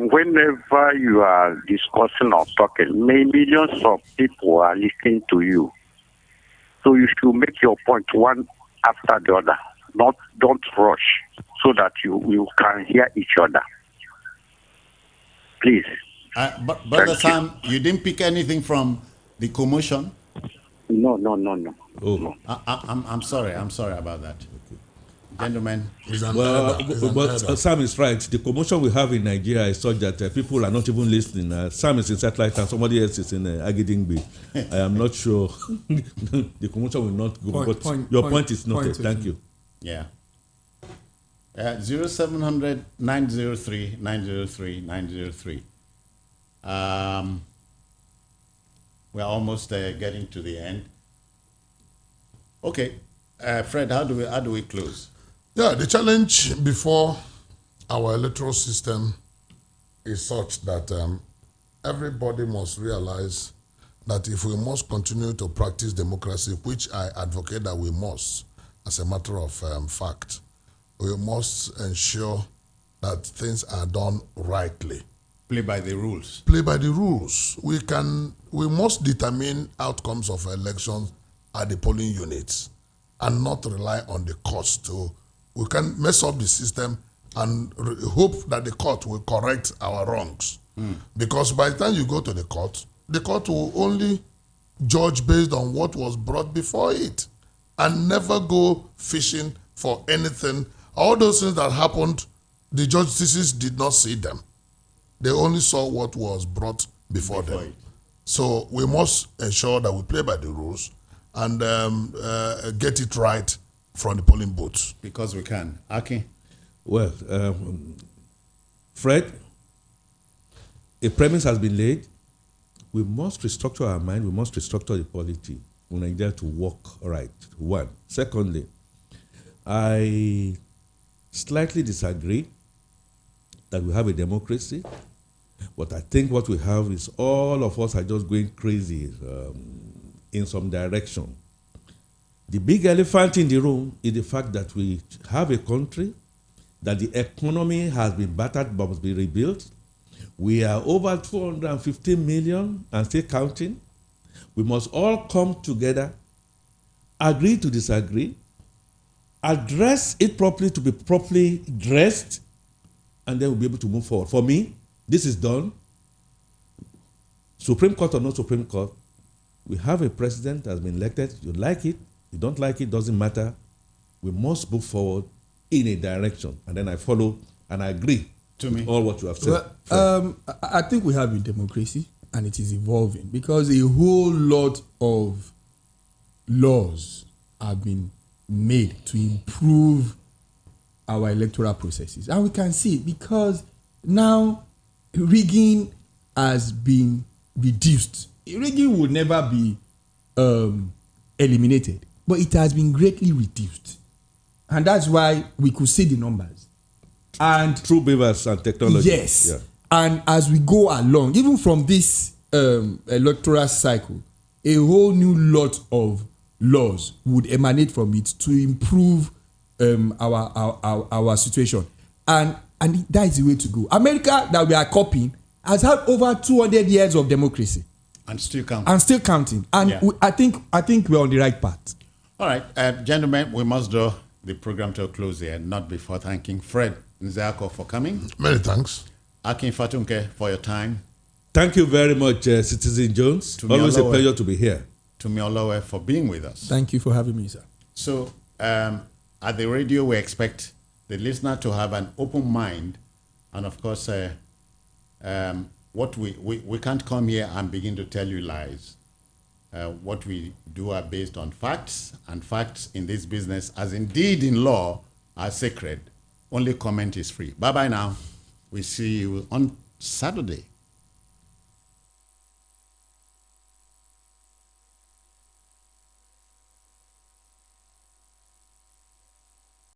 Whenever you are discussing or talking, millions of people are listening to you. So you should make your point one after the other. Don't rush so that you can hear each other. Please. Brother Sam, you didn't pick anything from The commotion? No. Oh. I'm sorry about that. Gentlemen. Sam is right. The commotion we have in Nigeria is such that people are not even listening. Sam is in satellite and somebody else is in Agidingbi. I am not sure. The commotion will not go. Your point is noted. Thank you. Yeah. 0700 903 903 903. We're almost getting to the end. Okay, Fred, how do we close? Yeah, the challenge before our electoral system is such that everybody must realize that if we must continue to practice democracy, which I advocate that we must, as a matter of fact, we must ensure that things are done rightly. Play by the rules. Play by the rules. We must determine outcomes of elections at the polling units and not rely on the courts to. We can mess up the system and hope that the court will correct our wrongs. Because by the time you go to the court will only judge based on what was brought before it and never go fishing for anything. All those things that happened, the justices did not see them. They only saw what was brought before them. So we must ensure that we play by the rules and get it right from the polling booths. Because we can. Aki? Well, Fred, a premise has been laid. We must restructure our mind. We must restructure the polity in Nigeria to work right. One. Secondly, I slightly disagree that we have a democracy, but I think what we have is all of us are just going crazy in some direction. The big elephant in the room is the fact that we have a country, that the economy has been battered but must be rebuilt. We are over 215 million and still counting. We must all come together, agree to disagree, address it properly to be properly dressed, and then we'll be able to move forward. For me, this is done. Supreme Court or no Supreme Court, we have a president that has been elected. You like it, you don't like it, doesn't matter. We must move forward in a direction. And then I follow and I agree to all what you have said. Well, I think we have a democracy and it is evolving because a whole lot of laws have been made to improve our electoral processes. And we can see it because now rigging has been reduced. Rigging would never be eliminated, but it has been greatly reduced. And that's why we could see the numbers. And through beavers and technology. Yes. Yeah. And as we go along, even from this electoral cycle, a whole new lot of laws would emanate from it to improve our situation. And that is the way to go. America, that we are copying, has had over 200 years of democracy. And still counting. And yeah. I think we're on the right path. All right, gentlemen, we must draw the program to a close here, not before thanking Fred Nzako for coming. Many thanks. Akin Fatunke for your time. Thank you very much, Citizen Jones. Always a pleasure to be here. To Miolowe for being with us. Thank you for having me, sir. So, at the radio, we expect the listener to have an open mind, and of course, what we can't come here and begin to tell you lies. What we do are based on facts, and facts in this business, as indeed in law, are sacred. Only comment is free. Bye-bye now. We see you on Saturday.